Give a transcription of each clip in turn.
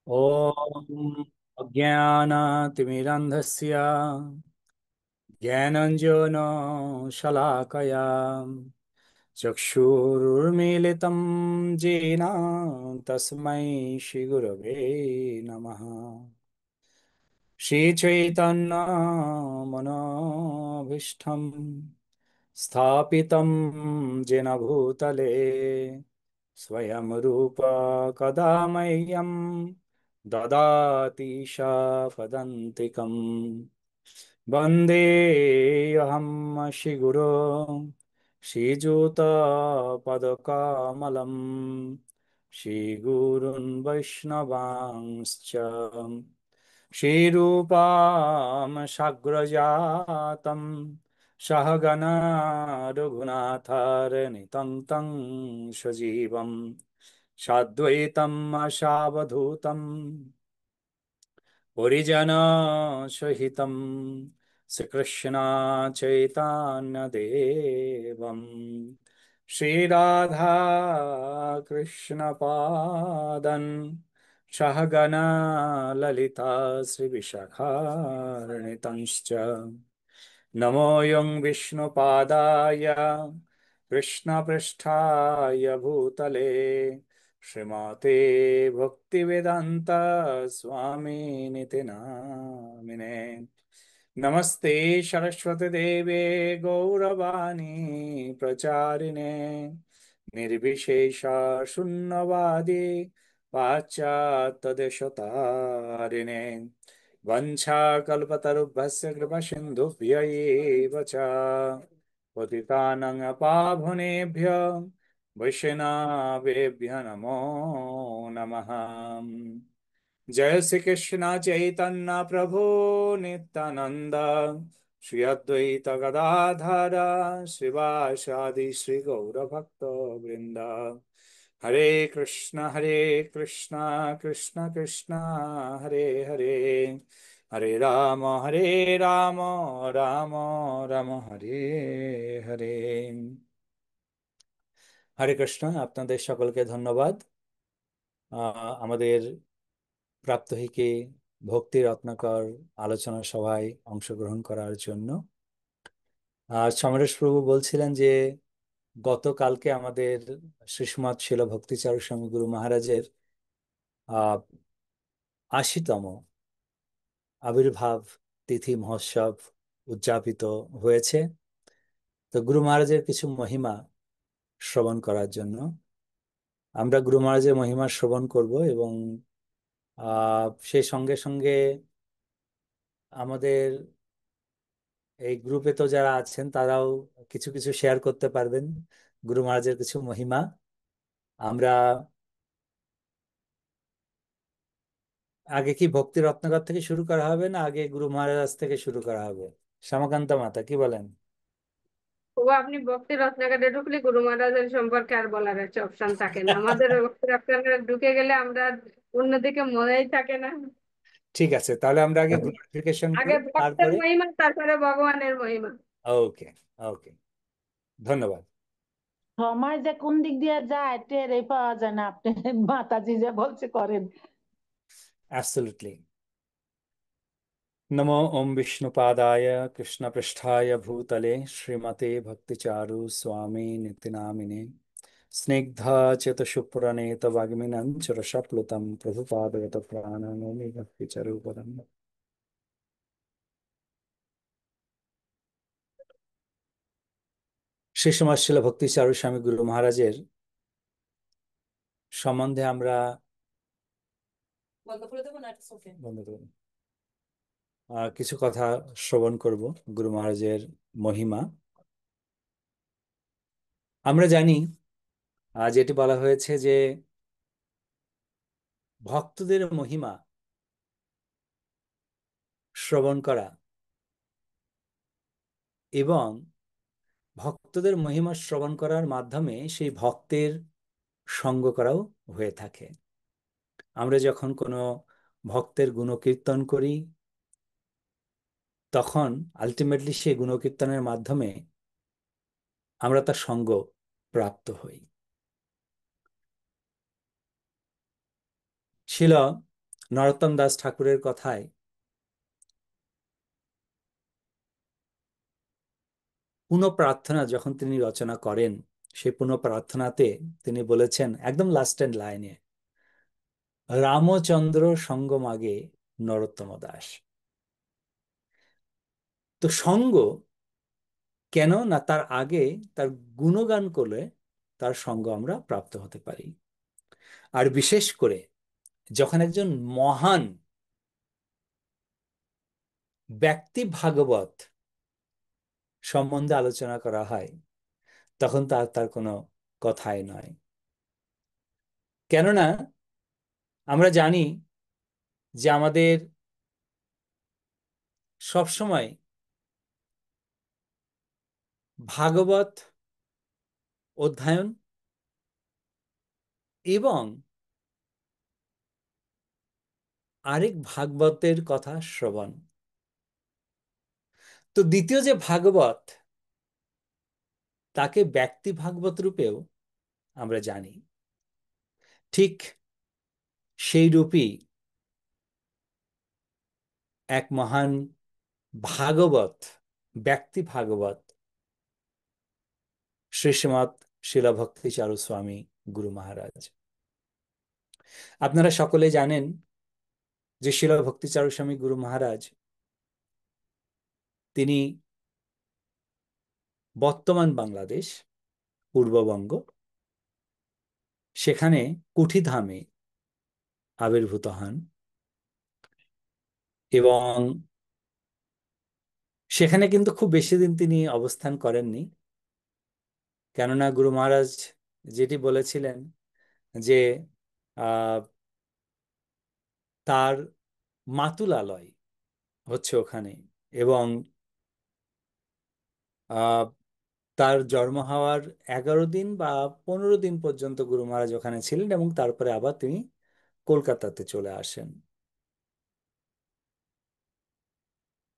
ॐ अज्ञानातिमिरन्धस्य ज्ञानञ्जनो शलाकया चक्षुरुन्मीलितं येन तस्मै श्रीगुरवे नमः। श्रीचैतन्यमनोभीष्टं स्थापितं येन भूतले स्वयं रूप कदा मह्यं ददाति शापदन्तिकम्। वन्देऽहं श्रीगुरो श्रीयुतपदकमलं श्रीगुरून् वैष्णवांश्च श्रीरूपां साग्रजातं सहगणा रघुनाथार्नितं तं सजीवं साद्वैतं सावधूतं परिजनसहितं श्रीकृष्ण चैतन्यदेवं श्रीराधा कृष्णपादं सहगणा ललिता श्रीविशाखान्वितांश्च नमोऽयं विष्णुपादाय कृष्णपृष्ठाय भूतले श्रीमते भक्तिवेदान्त स्वामिनिति नामिने। नमस्ते सरस्वती देवे गौरवाणी प्रचारिणे निर्विशेष शून्यवादी पाश्चात्यदेशतारिणे वंशाकल्पतरुभ्यश्च कृपासिन्धुभ्य एव च पतितानां पावनेभ्यो वैष्णवेभ्यो नमो नमः। जय श्री कृष्ण चैतन्य प्रभु नित्यानंद श्री अद्वैत गदाधर श्रीवासादि श्री गौर भक्त वृंद। हरे कृष्ण कृष्ण कृष्ण हरे हरे, हरे राम राम राम हरे हरे। হরে কৃষ্ণ, আপনাদের সকলকে ধন্যবাদ আমাদের প্রাত্যহিকে ভক্তি রত্নাকর আলোচনা সভায় অংশগ্রহণ করার জন্য। সমরেশ প্রভু বলছিলেন যে গতকালকে আমাদের শ্রীষ্মৎ শিল ভক্তিচারু স্বামী গুরু মহারাজের ৮০তম আবির্ভাব তিথি মহোৎসব উদযাপিত হয়েছে। তো গুরু মহারাজের কিছু মহিমা শ্রবণ করার জন্য আমরা গুরু মহারাজের মহিমা শ্রবণ করব এবং সেই সঙ্গে সঙ্গে আমাদের এই গ্রুপে তো যারা আছেন তারাও কিছু কিছু শেয়ার করতে পারবেন গুরু মহারাজের কিছু মহিমা। আমরা আগে কি ভক্তি রত্নাকর থেকে শুরু করা হবে না আগে গুরু মহারাজ থেকে শুরু করা হবে? শ্যামাকান্ত মাতা কি বলেন? ও আপনি ভক্তি রত্নাকরে ঢুকলে গুরু মহারাজের সম্পর্কে আর বলার একটা অপশন থাকে না। আমাদের ভক্তি রত্নাকরে ঢুকে গেলে আমরা অন্যদিকে মনেই থাকে না। ঠিক আছে, তাহলে আমরা আগে গ্লোরিফিকেশন আগে করি ভক্তের তারপরে। মহিমা, তারপরে ভগবানের মহিমা। ওকে, ওকে, ধন্যবাদ। সময় যে কোন দিক দিয়ে যায় টেরই পাওয়া যায় না। আপনি মাতাজি যে বলছে করেন। অ্যাবসলিউটলি। नमो ओम विष्णुपादाय कृष्णपृष्ठाय भूतले श्रीमते भक्तिचारु स्वामी नित्यनामिने स्निग्धचेतसुप्रणेत वाग्मिनं रसप्लुतं प्रभुपादगत प्राणनोमि भक्तिचरूपदम्। শ্রী সমাজশীল ভক্তিচারু স্বামী গুরু মহারাজের সম্বন্ধে আমরা বন্ধ করুন। কিছু কথা শ্রবণ করব গুরু মহারাজের মহিমা। আমরা জানি যেটি বলা হয়েছে যে ভক্তদের মহিমা শ্রবণ করা এবং ভক্তদের মহিমা শ্রবণ করার মাধ্যমে সেই ভক্তের সঙ্গ করাও হয়ে থাকে। আমরা যখন কোনো ভক্তের গুণকীর্তন করি তখন আলটিমেটলি সেই গুণকীর্তনের মাধ্যমে আমরা তার সঙ্গ প্রাপ্ত হই। শিল নরোত্তম দাস ঠাকুরের কথায় পুনঃপ্রার্থনা যখন তিনি রচনা করেন, সেই পুনঃপ্রার্থনাতে তিনি বলেছেন একদম লাস্টের লাইনে, রামচন্দ্র সঙ্গ মাগে নরোত্তম দাস। তো সঙ্গ কেন না, তার আগে তার গুণগান করলে তার সঙ্গ আমরা প্রাপ্ত হতে পারি। আর বিশেষ করে যখন একজন মহান ব্যক্তি ভাগবত সম্বন্ধে আলোচনা করা হয়, তখন তার তার কোনো কথাই নয়। কেননা আমরা জানি যে আমাদের সবসময় ভাগবত অধ্যয়ন এবং আরেক ভাগবতের কথা শ্রবণ। তো দ্বিতীয় যে ভাগবত, তাকে ব্যক্তি ভাগবত রূপেও আমরা জানি। ঠিক সেই রূপই এক মহান ভাগবত, ব্যক্তি ভাগবত, শ্রী শ্রীমৎ শিলা ভক্তি চারু স্বামী গুরু মহারাজ। আপনারা সকলে জানেন যে শিলা ভক্তি চারু স্বামী গুরু মহারাজ, তিনি বর্তমান বাংলাদেশ, পূর্ববঙ্গ, সেখানে কুঠিধামে আবির্ভূত হন এবং সেখানে কিন্তু খুব বেশি দিন তিনি অবস্থান করেননি। কেননা গুরু মহারাজ যেটি বলেছিলেন যে আহ তার মাতুলালয় হচ্ছে ওখানে, এবং আহ তার জন্ম হওয়ার 11 দিন বা 15 দিন পর্যন্ত গুরু মহারাজ ওখানে ছিলেন, এবং তারপরে আবার তিনি কলকাতাতে চলে আসেন।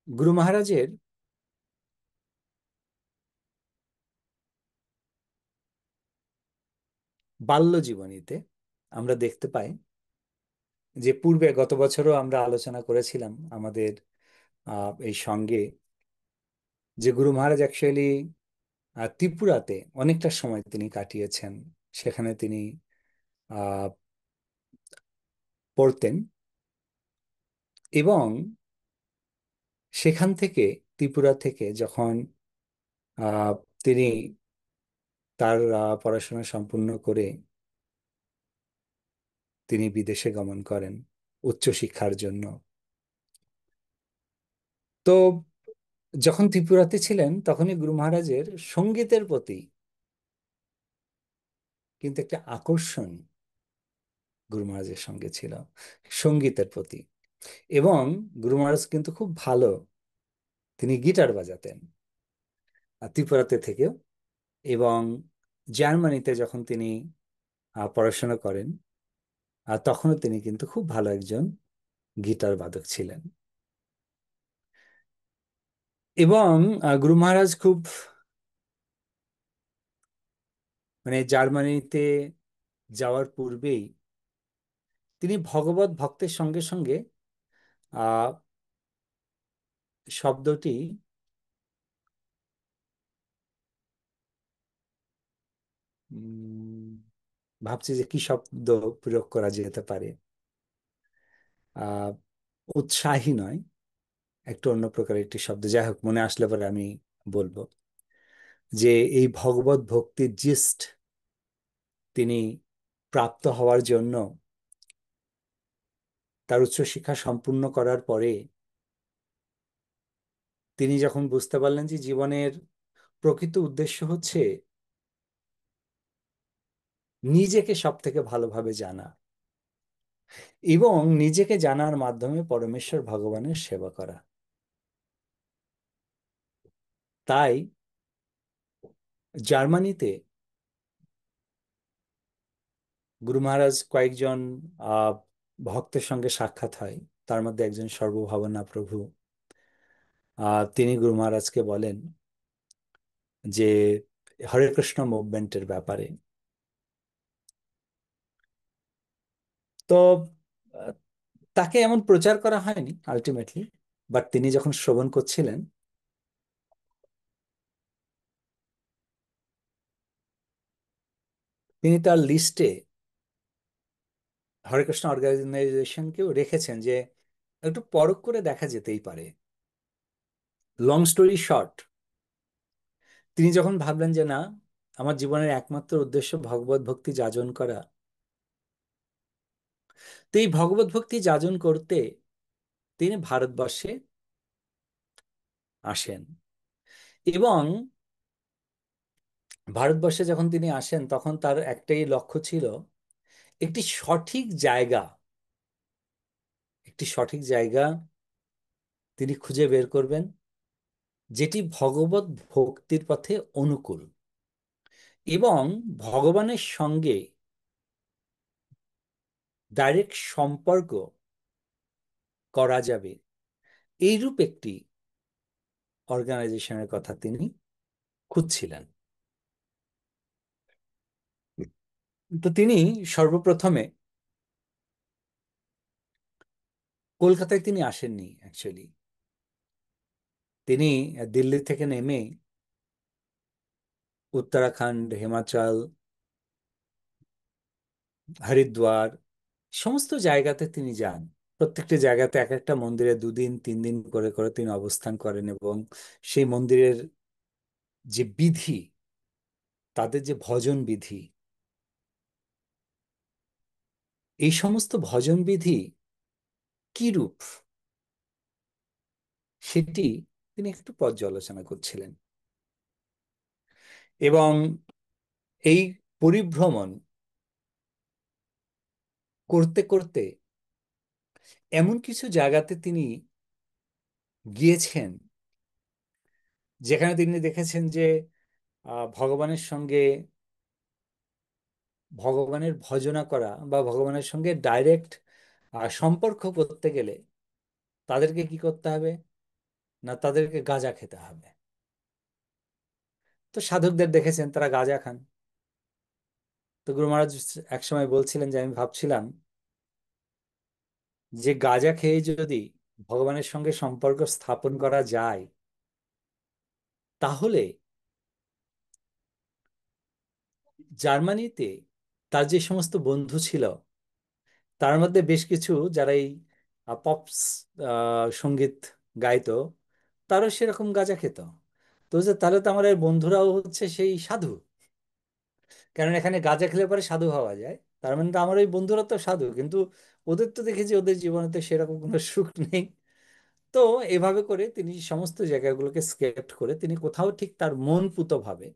গুরু মহারাজের বাল্য জীবনীতে আমরা দেখতে পাই যে পূর্বে গত বছরও আমরা আলোচনা করেছিলাম আমাদের এই সঙ্গে, যে গুরু মহারাজ অ্যাকচুয়ালি ত্রিপুরাতে অনেকটা সময় তিনি কাটিয়েছেন। সেখানে তিনি আহ পড়তেন এবং সেখান থেকে, ত্রিপুরা থেকে যখন আহ তিনি তার পড়াশোনা সম্পূর্ণ করে তিনি বিদেশে গমন করেন উচ্চশিক্ষার জন্য। তো যখন ত্রিপুরাতে ছিলেন তখনই গুরু মহারাজের সঙ্গীতের প্রতি কিন্তু একটা আকর্ষণ গুরু মহারাজের সঙ্গে ছিল, সঙ্গীতের প্রতি। এবং গুরু মহারাজ কিন্তু খুব ভালো তিনি গিটার বাজাতেন ত্রিপুরাতে থেকেও। এবং জার্মানিতে যখন তিনি পড়াশোনা করেন, তখনও তিনি কিন্তু খুব ভালো একজন গিটার বাদক ছিলেন। এবং গুরু মহারাজ খুব মানে জার্মানিতে যাওয়ার পূর্বেই তিনি ভগবত ভক্তের সঙ্গে সঙ্গে আহ শব্দটি উম, ভাবছি যে কি শব্দ প্রয়োগ করা যেতে পারে। আহ উৎসাহী নয়, একটু অন্য প্রকার একটি শব্দ, যাই হোক মনে আসলে পরে আমি বলবো। যে এই ভগবত ভক্তির জিস্ট তিনি প্রাপ্ত হওয়ার জন্য, তার উচ্চশিক্ষা সম্পূর্ণ করার পরে তিনি যখন বুঝতে পারলেন যে জীবনের প্রকৃত উদ্দেশ্য হচ্ছে নিজেকে সব থেকে ভালোভাবে জানা এবং নিজেকে জানার মাধ্যমে পরমেশ্বর ভগবানের সেবা করা, তাই জার্মানিতে গুরু মহারাজ কয়েকজন আহ ভক্তের সঙ্গে সাক্ষাৎ হয়। তার মধ্যে একজন সর্বভাবনা প্রভু, তিনি গুরু মহারাজকে বলেন যে হরে কৃষ্ণ মুভমেন্টের ব্যাপারে। তো তাকে এমন প্রচার করা হয়নি আলটিমেটলি, বাট তিনি যখন শ্রবণ করছিলেন, তিনি তার লিস্টে হরে কৃষ্ণ অর্গানাইজেশনকেও রেখেছেন যে একটু পরখ করে দেখা যেতেই পারে। লং স্টোরি শর্ট, তিনি যখন ভাবলেন যে না, আমার জীবনের একমাত্র উদ্দেশ্য ভগবত ভক্তি যাজন করা, তো এই ভগবত ভক্তি যাজন করতে তিনি ভারতবর্ষে আসেন। এবং ভারতবর্ষে যখন তিনি আসেন তখন তার একটাই লক্ষ্য ছিল, একটি সঠিক জায়গা, একটি সঠিক জায়গা তিনি খুঁজে বের করবেন, যেটি ভগবত ভক্তির পথে অনুকূল এবং ভগবানের সঙ্গে ডাইরেক্ট সম্পর্ক করা যাবে, এইরূপ একটি অর্গানাইজেশনের কথা তিনি খুঁজছিলেন। তো তিনি সর্বপ্রথমে কলকাতায় তিনি আসেননি অ্যাকচুয়ালি। তিনি দিল্লি থেকে নেমে উত্তরাখণ্ড, হিমাচল, হরিদ্বার সমস্ত জায়গাতে তিনি যান। প্রত্যেকটি জায়গাতে এক একটা মন্দিরে 2 দিন 3 দিন করে করে তিনি অবস্থান করেন এবং সেই মন্দিরের যে বিধি, তাদের যে ভজন বিধি, এই সমস্ত ভজন বিধি কি রূপ, সেটি তিনি একটু পর্যালোচনা করছিলেন। এবং এই পরিভ্রমণ করতে করতে এমন কিছু জায়গাতে তিনি গিয়েছেন যেখানে তিনি দেখেছেন যে ভগবানের সঙ্গে, ভগবানের ভজনা করা বা ভগবানের সঙ্গে ডাইরেক্ট সম্পর্ক করতে গেলে তাদেরকে কি করতে হবে, না তাদেরকে গাঁজা খেতে হবে। তো সাধকদের দেখেছেন তারা গাঁজা খান। তো গুরু মহারাজ একসময় বলছিলেন যে আমি ভাবছিলাম যে গাঁজা খেয়ে যদি ভগবানের সঙ্গে সম্পর্ক স্থাপন করা যায়, তাহলে জার্মানিতে তার যে সমস্ত বন্ধু ছিল তার মধ্যে বেশ কিছু যারা এই পপ সঙ্গীত গাইতো, তারও সেরকম গাঁজা খেত। তো যে তাহলে তো আমার এই বন্ধুরাও হচ্ছে সেই সাধু, কারণ এখানে গাঁজা খেলে পরে সাধু হওয়া যায়। তার মানে তো আমার ওই বন্ধুরা তো সাধু, কিন্তু ওদের তো দেখেছি ওদের জীবনে তো সেরকম কোনো সুখ নেই। তো এভাবে করে তিনি সমস্ত জায়গাগুলোকে স্কেপ করে তিনি কোথাও ঠিক তার মন পুত ভাবে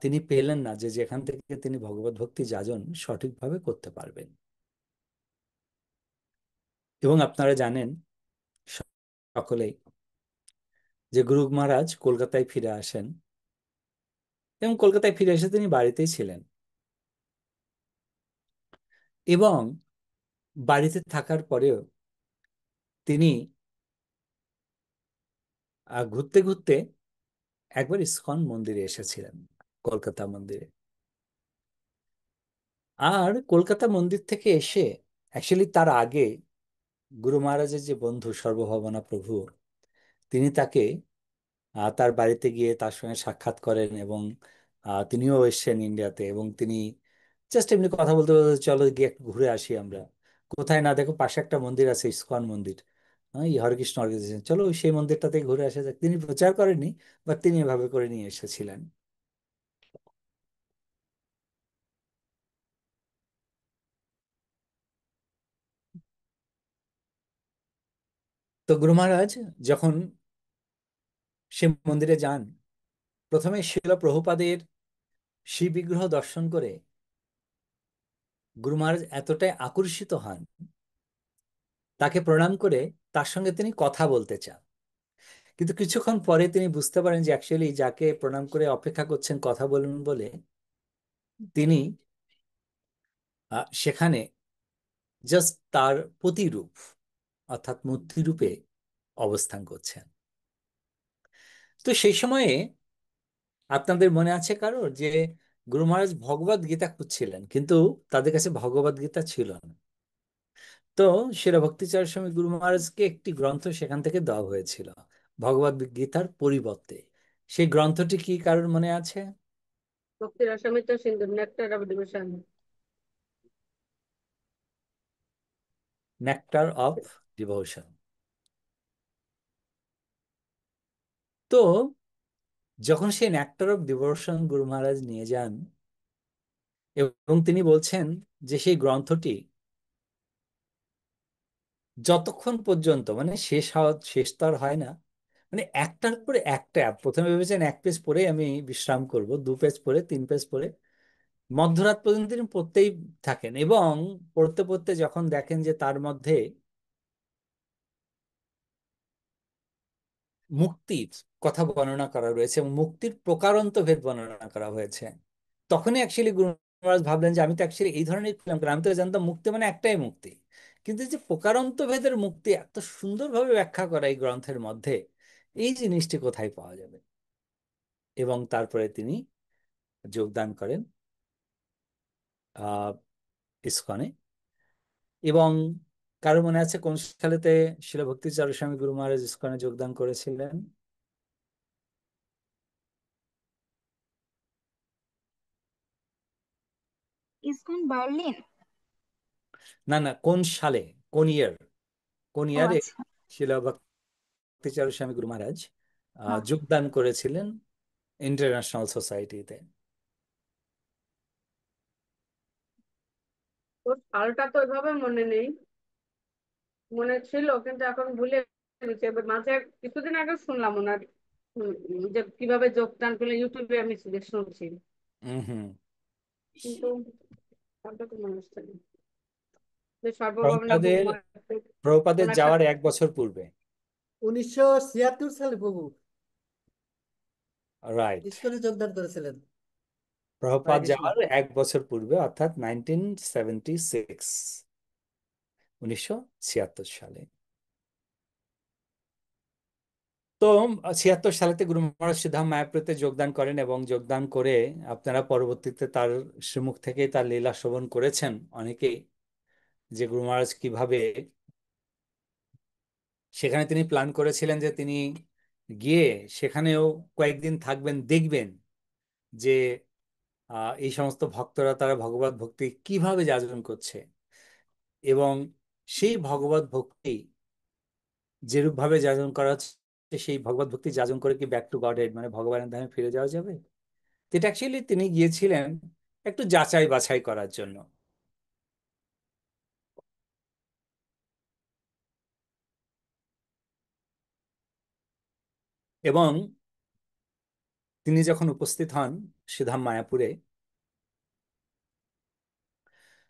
তিনি পেলেন না যে যেখান থেকে তিনি ভগবত ভক্তি যাজন সঠিকভাবে করতে পারবেন। এবং আপনারা জানেন সকলেই যে গুরু মহারাজ কলকাতায় ফিরে আসেন এবং কলকাতায় ফিরে এসে তিনি বাড়িতেই ছিলেন। এবং বাড়িতে থাকার পরেও তিনি ঘুরতে ঘুরতে একবার ইসকন মন্দিরে এসেছিলেন, কলকাতা মন্দিরে। আর কলকাতা মন্দির থেকে এসে অ্যাকচুয়ালি তার আগে গুরু মহারাজের যে বন্ধু সর্বভাবনা প্রভু, তিনি তাকে তার বাড়িতে গিয়ে তার সঙ্গে সাক্ষাৎ করেন এবং তিনিও এসেছেন ইন্ডিয়াতে। এবং তিনি জাস্ট এমনি কথা বলতে বলতে, চলো গিয়ে একটু ঘুরে আসি আমরা। কোথায়, না দেখো পাশে একটা মন্দির আছে ইসকন মন্দির, এই হরেকৃষ্ণ অর্গানাইজেশন, চলো সেই মন্দিরটাতে ঘুরে আসা যাক। তিনি প্রচার করেননি, বাট তিনি এভাবে করে নিয়ে এসেছিলেন। তো গুরু মহারাজ যখন সে মন্দিরে যান, প্রথমে শিল প্রভুপাদের শিব বিগ্রহ দর্শন করে গুরু মহারাজ এতটাই আকর্ষিত হন, তাকে প্রণাম করে তার সঙ্গে তিনি কথা বলতে চান। কিন্তু কিছুক্ষণ পরে তিনি বুঝতে পারেন যে অ্যাকচুয়ালি যাকে প্রণাম করে অপেক্ষা করছেন কথা বলবেন বলে, তিনি সেখানে জাস্ট তার প্রতিরূপ অর্থাৎ মূর্তিরূপে অবস্থান করছেন। তো সেই সময়ে আপনাদের মনে আছে কারোর যে গুরু মহারাজ ভগবদ গীতা খুঁজছিলেন, কিন্তু তাদের কাছে ভগবদ গীতা ছিল না। তো শিলা ভক্তিচার্য স্বামী গুরু মহারাজকে একটি গ্রন্থ সেখান থেকে দেওয়া হয়েছিল ভগবদ গীতার পরিবর্তে। সেই গ্রন্থটি কি কারোর মনে আছে? Bhakti Rasamrita Sindhu, nectar of devotion. Nectar of devotion. তো যখন সেই নেক্টার অফ ডিভোশন গুরু মহারাজ নিয়ে যান এবং তিনি বলছেন যে সেই গ্রন্থটি যতক্ষণ পর্যন্ত মানে শেষ তো আর হয় না, মানে একটার পরে একটা, প্রথমে ভেবেছেন এক পেজ পরে আমি বিশ্রাম করব, 2 পেজ পরে, 3 পেজ পরে, মধ্যরাত পর্যন্ত তিনি পড়তেই থাকেন এবং পড়তে পড়তে যখন দেখেন যে তার মধ্যে মুক্তির কথা বর্ণনা করা রয়েছে এবং মুক্তির প্রকারান্ত ভেদ বর্ণনা করা হয়েছে, তখনই অ্যাকচুয়ালি গুরু মহারাজ ভাবলেন যে আমি তো অ্যাকচুয়ালি এই ধরনের ফিল্ম, আমি তো জানতাম মুক্তি মানে একটাই মুক্তি, কিন্তু এই যে প্রকারান্ত ভেদের মুক্তি এত সুন্দরভাবে ব্যাখ্যা করা এই গ্রন্থের মধ্যে, এই জিনিসটি কোথায় পাওয়া যাবে? এবং তারপরে তিনি যোগদান করেন আহ ইসকনে। এবং কারো মনে আছে কোন সালেতে শিলা ভক্তি চারু স্বামী গুরু মহারাজ ইসকনে যোগদান করেছিলেন? ISKCON Berlin. না না, কোন সালে, কোন ইয়ার, কোন ও ইয়ারে আচ্ছা। শিলা ভক্তি চারু স্বামী গুরু মহারাজ হ্যাঁ, যোগদান করেছিলেন ইন্টারন্যাশনাল সোসাইটিতে? ওর সালটা তো ওইভাবে মনে নেই, মনে ছিল কিন্তু এখন ভুলে গেছি। এবার মাঝে কিছুদিন আগে শুনলাম ওনার যে কিভাবে যোগদান করলে, ইউটিউবে আমি শুনছি, হুম হুম। কিন্তু সালটা তো মনে হচ্ছে না। যে সর্বভাবনা গুরু প্রভুপাদের মহারাজ প্রভুপাদের ওনার যাওয়ার সাথে। 1 বছর পূর্বে। 1976 সালে প্রভু রাইট। ইসকনে যোগদান করেছিলেন প্রভুপাদ বাইরের সময়। যাওয়ার 1 বছর পূর্বে, অর্থাৎ 1976, 1976 সালে। তো 76 সালেতে গুরু মহারাজ সিদ্ধাম মায়াপুরীতে যোগদান করেন এবং যোগদান করে আপনারা পরবর্তীতে তার শ্রীমুখ থেকেই তার লীলা শ্রবণ করেছেন অনেকেই, যে গুরু মহারাজ কিভাবে সেখানে তিনি প্ল্যান করেছিলেন যে তিনি গিয়ে সেখানেও কয়েকদিন থাকবেন, দেখবেন যে এই সমস্ত ভক্তরা তারা ভগবত ভক্তি কিভাবে যাজন করছে এবং সেই ভগবত ভক্তি যেরূপ ভাবে যাজন করা হচ্ছে, সেই ভগবত ভক্তি যাজন করে কি ব্যাক টু গড হেড মানে ভগবানের ধামে ফিরে যাওয়া যাবে। তো এটা অ্যাকচুয়ালি তিনি গিয়েছিলেন একটু যাচাই বাছাই করার জন্য। এবং তিনি যখন উপস্থিত হন সিধাম মায়াপুরে,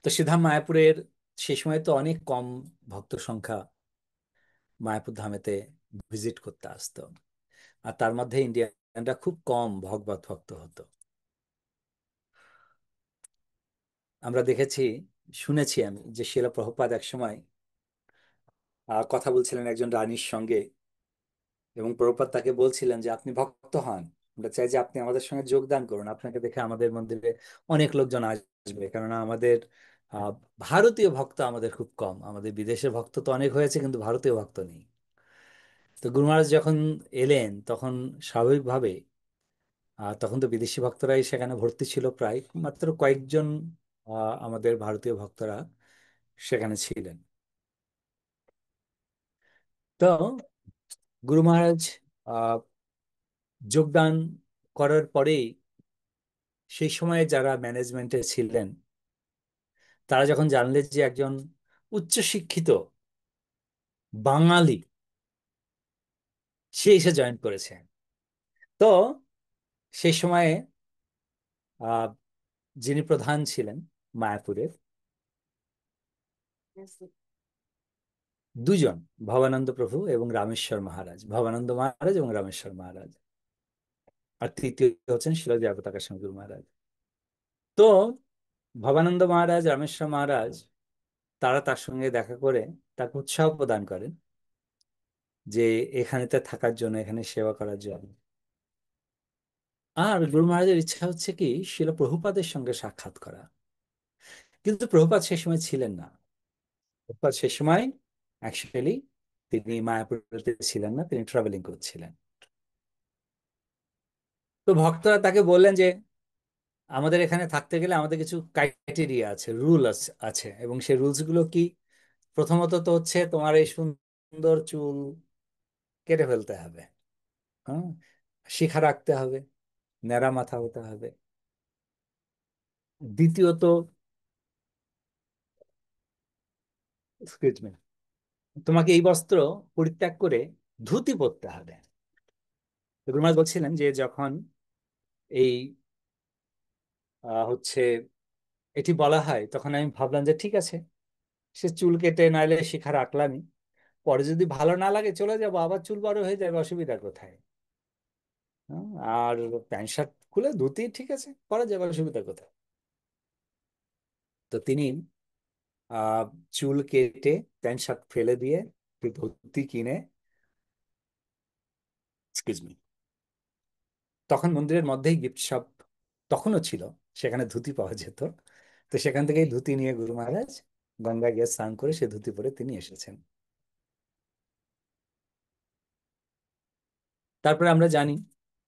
তো সিধাম মায়াপুরের সে সময় তো অনেক কম ভক্ত সংখ্যা মায়াপুর ধামেতে ভিজিট করতে আসতো, আর তার মধ্যে ইন্ডিয়ানরা খুব কম ভগবত ভক্ত হতো। আমরা দেখেছি, শুনেছি আমি যে শিলা প্রভুপাদ একসময় কথা বলছিলেন একজন রানীর সঙ্গে এবং প্রভুপাদ তাকে বলছিলেন যে আপনি ভক্ত হন, আমরা চাই যে আপনি আমাদের সঙ্গে যোগদান করুন, আপনাকে দেখে আমাদের মন্দিরে অনেক লোকজন আসবে, কেননা আমাদের আহ ভারতীয় ভক্ত আমাদের খুব কম, আমাদের বিদেশের ভক্ত তো অনেক হয়েছে কিন্তু ভারতীয় ভক্ত নেই। তো গুরু মহারাজ যখন এলেন তখন স্বাভাবিকভাবে তখন তো বিদেশি ভক্তরাই সেখানে ভর্তি ছিল, প্রায় মাত্র কয়েকজন আমাদের ভারতীয় ভক্তরা সেখানে ছিলেন। তো গুরু মহারাজ আহ যোগদান করার পরেই সেই সময়ে যারা ম্যানেজমেন্টে ছিলেন তারা যখন জানলেন যে একজন উচ্চশিক্ষিত বাঙালি সে এসে জয়েন করেছে, তো সেই সময়ে আহ যিনি প্রধান ছিলেন মায়াপুরের, দুজন, ভবানন্দ প্রভু এবং রামেশ্বর মহারাজ, ভবানন্দ মহারাজ এবং রামেশ্বর মহারাজ, আর তৃতীয় হচ্ছেন শিল জয়প্রকাশ গুরু মহারাজ। তো ভবানন্দ মহারাজ, রামেশ্বর মহারাজ তারা তার সঙ্গে দেখা করে তাকে উৎসাহ প্রদান করেন যে এখানেতে থাকার জন্য, এখানে সেবা করার জন্য। আর গুরু মহারাজের ইচ্ছা হচ্ছে কি শিল প্রভুপাদের সঙ্গে সাক্ষাৎ করা, কিন্তু প্রভুপাদ সে সময় ছিলেন না। অর্থাৎ সে সময় অ্যাকচুয়ালি তিনি মায়াপুরীতে ছিলেন না, তিনি ট্রাভেলিং করছিলেন। তো ভক্তরা তাকে বললেন যে আমাদের এখানে থাকতে গেলে আমাদের কিছু ক্রাইটেরিয়া আছে, রুল আছে, এবং সেই রুলস গুলো কি? প্রথমত তো হচ্ছে তোমার এই সুন্দর চুল কেটে ফেলতে হবে, হ্যাঁ, শিখা রাখতে হবে, ন্যাড়া মাথা হতে হবে। দ্বিতীয়ত, এক্সকিউজ মি, তোমাকে এই বস্ত্র পরিত্যাগ করে ধুতি পরতে হবে। তো গুরু মহারাজ বলছিলেন যে যখন এই হচ্ছে এটি বলা হয়, তখন আমি ভাবলাম যে ঠিক আছে, সে চুল কেটে নাইলে শিখা রাখলামই, পরে যদি ভালো না লাগে চলে যাবো, আবার চুল বড় হয়ে যাবে, অসুবিধা কোথায়? হ্যাঁ, আর প্যান্ট শার্ট খুলে ধুতি ঠিক আছে পরা যাবে, অসুবিধা কোথায়? তো তিনি আহ চুল কেটে প্যান্ট শার্ট ফেলে দিয়ে একটি ধুতি কিনে, এক্সকিউজ মি, তখন মন্দিরের মধ্যেই গিফট শপ তখনও ছিল, সেখানে ধুতি পাওয়া যেত। তো সেখান থেকেই ধুতি নিয়ে গুরু মহারাজ গঙ্গা গিয়ে স্নান করে সে ধুতি পরে তিনি এসেছেন। তারপরে আমরা জানি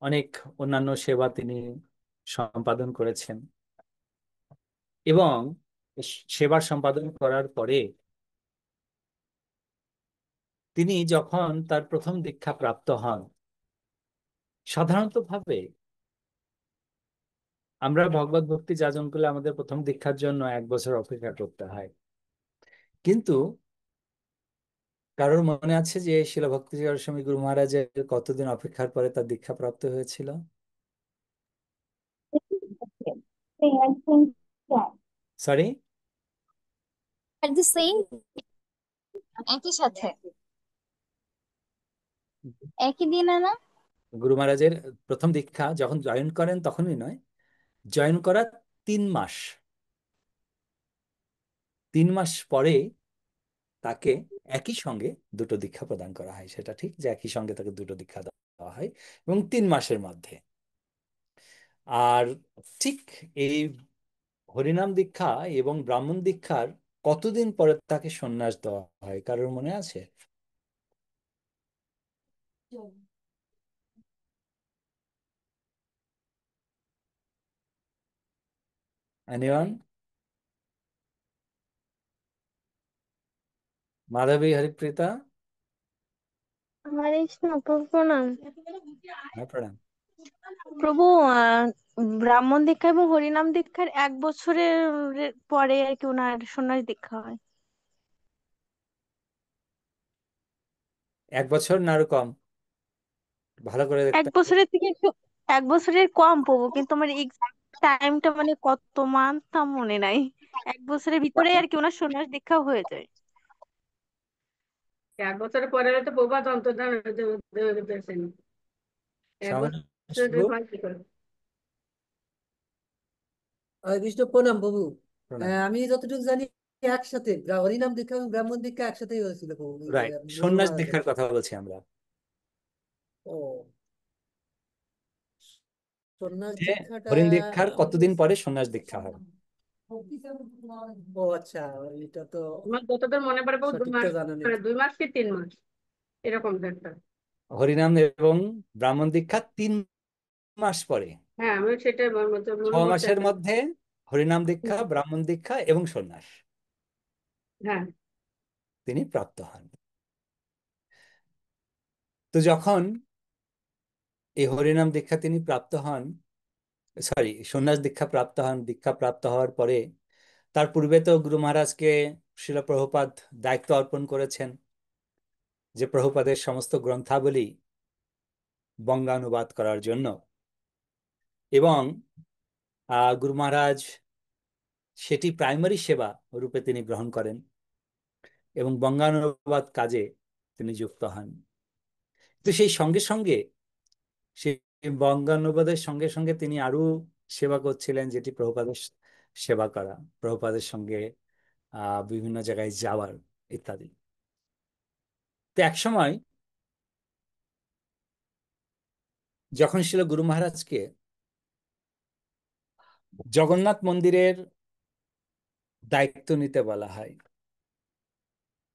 অনেক অন্যান্য সেবা তিনি সম্পাদন করেছেন, এবং সেবা সম্পাদন করার পরে তিনি যখন তার প্রথম দীক্ষা প্রাপ্ত হন, সাধারণত ভাবে আমরা ভগবত ভক্তি যাজন করলে আমাদের প্রথম দীক্ষার জন্য 1 বছর অপেক্ষা করতে হয়। কিন্তু কারোর মনে আছে যে শিল ভক্তি গোস্বামী গুরু মহারাজের কতদিন অপেক্ষার পরে তার দীক্ষা প্রাপ্ত হয়েছিল? সরি, at the same একই সাথে একই দিনে না? গুরু মহারাজের প্রথম দীক্ষা যখন জয়েন করেন তখনই নয়, জয়েন করার 3 মাস, 3 মাস পরে তাকে একই সঙ্গে দুটো দীক্ষা প্রদান করা হয়। সেটা ঠিক যে একই সঙ্গে তাকে দুটো দীক্ষা দেওয়া হয়, এবং 3 মাসের মধ্যে। আর ঠিক এই হরিনাম দীক্ষা এবং ব্রাহ্মণ দীক্ষার কতদিন পরে তাকে সন্ন্যাস দেওয়া হয়, কারোর মনে আছে? এনিওয়ান? মাধবী, হরিপ্রিতা? হরে কৃষ্ণ প্রভু প্রণাম। হ্যাঁ, প্রণাম। প্রভু, ব্রাহ্মণ দীক্ষা এবং হরিনাম দীক্ষার 1 বছরের পরে আর কি ওনার সন্ন্যাস দীক্ষা হয়। 1 বছর না আরো কম? ভালো করে এক দেখতে হবে। বছরের থেকে একটু 1 বছরের কম প্রভু, কিন্তু আমার এক্সাক্ট টাইমটা মানে কত মান্থ তা মনে নাই। 1 বছরের ভিতরে আর কি ওনার সন্ন্যাস দীক্ষা হয়ে যায়। 1 বছর পরে তো প্রভাত অন্তর্ধান দিতেছেন। এক বছর সমাজবাবু, হয় কি করে? কৃষ্ণ প্রণাম প্রভু। প্রণাম। আমি যতটুকু জানি একসাথে হরিনাম দীক্ষা এবং ব্রাহ্মণ দীক্ষা একসাথেই হয়েছিল প্রভু, ওই যে রাইট, গুরু সন্ন্যাস মহারাজের। দীক্ষার কথা বলছি আমরা। ও, সন্ন্যাস যে দীক্ষাটা। হরিণ দীক্ষার কতদিন পরে সন্ন্যাস দীক্ষা হয়? ও আচ্ছা, এটা তো আমার যতদূর মনে পড়ে বহু 2 মাস, সঠিকটা জানা নেই। মানে 2 মাস কি 3 মাস এরকম একটা। হরিনাম এবং ব্রাহ্মণ দীক্ষা 3 মাস পরে, হ্যাঁ, আমি সেটাই ছ মনে পড়ছে মাসের একটা। মধ্যে হরিনাম দীক্ষা, ব্রাহ্মণ দীক্ষা এবং সন্ন্যাস হ্যাঁ, তিনি প্রাপ্ত হন। তো যখন এই হরিনাম দীক্ষা তিনি প্রাপ্ত হন, সরি, সন্ন্যাস দীক্ষা প্রাপ্ত হন, দীক্ষা প্রাপ্ত হওয়ার পরে তার পূর্বে তো গুরু মহারাজকে শিল প্রভুপাদ দায়িত্ব অর্পণ করেছেন যে প্রভুপাদের সমস্ত গ্রন্থাবলী বঙ্গানুবাদ করার জন্য, এবং গুরু মহারাজ সেটি প্রাইমারি সেবা রূপে তিনি গ্রহণ করেন এবং বঙ্গানুবাদ কাজে তিনি যুক্ত হন। তো সেই সঙ্গে সঙ্গে, সেই বঙ্গানুবাদের সঙ্গে সঙ্গে তিনি আরো সেবা করছিলেন, যেটি প্রভুপাদের সেবা করা, প্রভুপাদের সঙ্গে বিভিন্ন জায়গায় যাওয়ার ইত্যাদি। তো এক সময় যখন ছিল গুরু মহারাজকে জগন্নাথ মন্দিরের দায়িত্ব নিতে বলা হয়,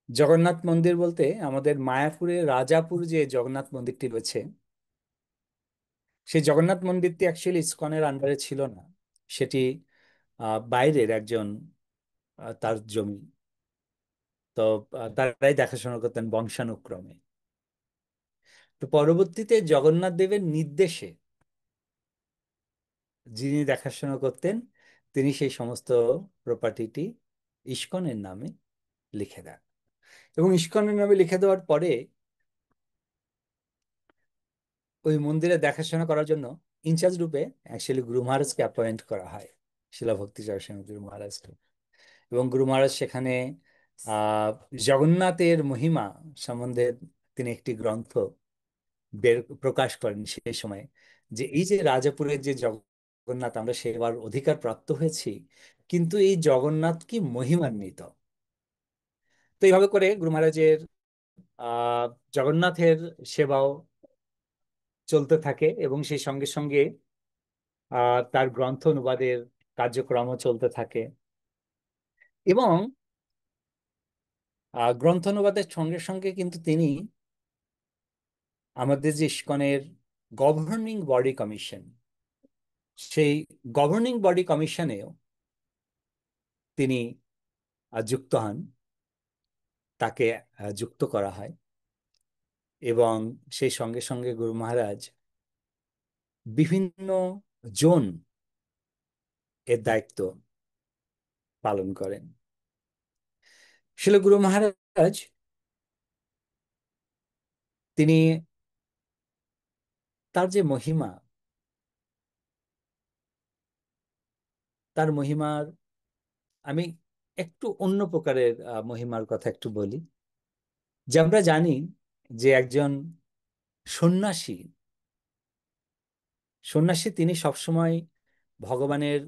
জগন্নাথ মন্দির বলতে আমাদের মায়াপুরে রাজাপুর যে জগন্নাথ মন্দিরটি রয়েছে, সেই জগন্নাথ মন্দিরটি অ্যাকচুয়ালি ইসকনের আন্ডারে ছিল না। সেটি বাইরের একজন তার জমি। তো তারাই দেখাশোনা করতেন বংশানুক্রমে। তো পরবর্তীতে জগন্নাথ দেবের নির্দেশে যিনি দেখাশোনা করতেন, তিনি সেই সমস্ত প্রপার্টিটি ইসকনের নামে লিখে দেন। এবং ইসকনের নামে লিখে দেওয়ার পরে ওই মন্দিরে দেখাশোনা করার জন্য ইনচার্জ রূপে অ্যাকচুয়ালি গুরু মহারাজকে অ্যাপয়েন্ট করা হয়, শিলা ভক্তি চরণ গুরু মহারাজকে। এবং গুরু মহারাজ সেখানে আহ জগন্নাথের মহিমা সম্বন্ধে তিনি একটি গ্রন্থ প্রকাশ করেন সেই সময়, যে এই যে রাজাপুরের যে জগন্নাথ আমরা সেবার অধিকার প্রাপ্ত হয়েছি, কিন্তু এই জগন্নাথ কি মহিমান্বিত। তো এইভাবে করে গুরু মহারাজের আহ জগন্নাথের সেবাও চলতে থাকে এবং সেই সঙ্গে সঙ্গে তার গ্রন্থ অনুবাদের কার্যক্রমও চলতে থাকে। এবং গ্রন্থ অনুবাদের সঙ্গে সঙ্গে কিন্তু তিনি আমাদের যে ইসকনের গভর্নিং বডি কমিশন, সেই গভর্নিং বডি কমিশনেও তিনি যুক্ত হন, তাকে যুক্ত করা হয়। এবং সেই সঙ্গে সঙ্গে গুরু মহারাজ বিভিন্ন জোন এর দায়িত্ব পালন করেন। শিল গুরু মহারাজ তিনি তার যে মহিমা, তার মহিমার আমি একটু অন্য প্রকারের মহিমার কথা একটু বলি। যে আমরা জানি যে একজন সন্ন্যাসী সন্ন্যাসী তিনি সবসময় ভগবানের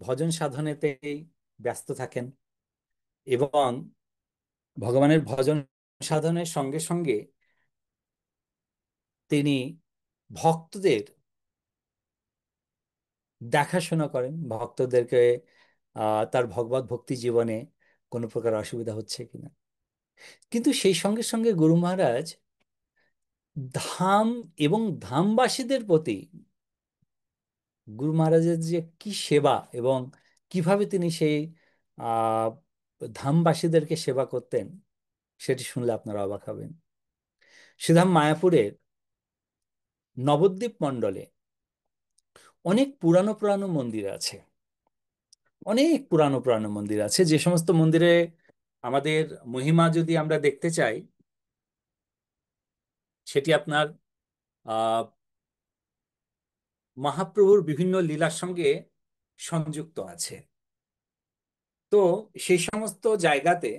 ভজন সাধনেতেই ব্যস্ত থাকেন এবং ভগবানের ভজন সাধনের সঙ্গে সঙ্গে তিনি ভক্তদের দেখাশোনা করেন, ভক্তদেরকে তার ভগবত ভক্তি জীবনে কোনো প্রকার অসুবিধা হচ্ছে কিনা। কিন্তু সেই সঙ্গে সঙ্গে গুরু মহারাজ ধাম এবং ধামবাসীদের প্রতি গুরু মহারাজের যে কি সেবা এবং কিভাবে তিনি সেই আহ ধামবাসীদেরকে সেবা করতেন, সেটি শুনলে আপনারা অবাক হবেন। শ্রীধাম মায়াপুরের নবদ্বীপ মণ্ডলে অনেক পুরানো পুরানো মন্দির আছে, অনেক পুরানো পুরানো মন্দির আছে। যে সমস্ত মন্দিরে আমাদের মহিমা যদি আমরা দেখতে চাই, সেটি আপনার আহ মহাপ্রভুর বিভিন্ন লীলার সঙ্গে সংযুক্ত আছে। তো সেই সমস্ত জায়গাতে,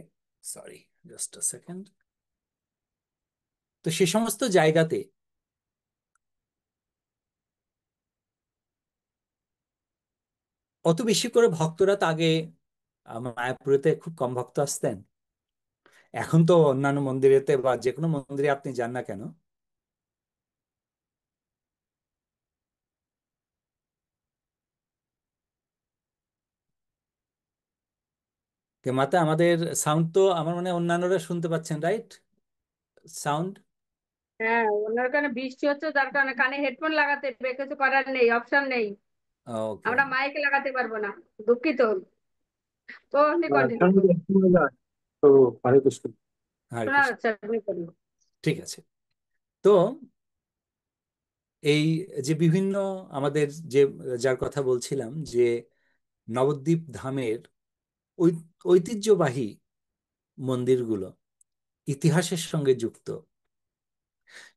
সরি জাস্ট আ সেকেন্ড, তো সে সমস্ত জায়গাতে অত বেশি করে ভক্তরা তো আগে মায়াপুরেতে খুব কম ভক্ত আসতেন। এখন তো অন্যান্য মন্দিরেতে বা যে কোনো মন্দিরে আপনি যান না কেন, মাতে আমাদের সাউন্ড তো আমার মনে হয় অন্যান্যরা শুনতে পাচ্ছেন, রাইট? সাউন্ড হ্যাঁ, ওনার কারণে বৃষ্টি হচ্ছে, যার কারণে কানে হেডফোন লাগাতে হবে, কিছু করার নেই, অপশন নেই। ওকে। আমরা মাইকে লাগাতে পারবো না, দুঃখিত। তো আপনি কন্টিনিউ সাউন্ড করুন। একটু হয়ে যায়। তো হরে কৃষ্ণ। হরে শোনা কৃষ্ণ। যাচ্ছে, আপনি করুন। ঠিক আছে। তো এই যে বিভিন্ন আমাদের যে যার কথা বলছিলাম, যে নবদ্বীপ ধামের ঐতিহ্যবাহী মন্দিরগুলো ইতিহাসের সঙ্গে যুক্ত,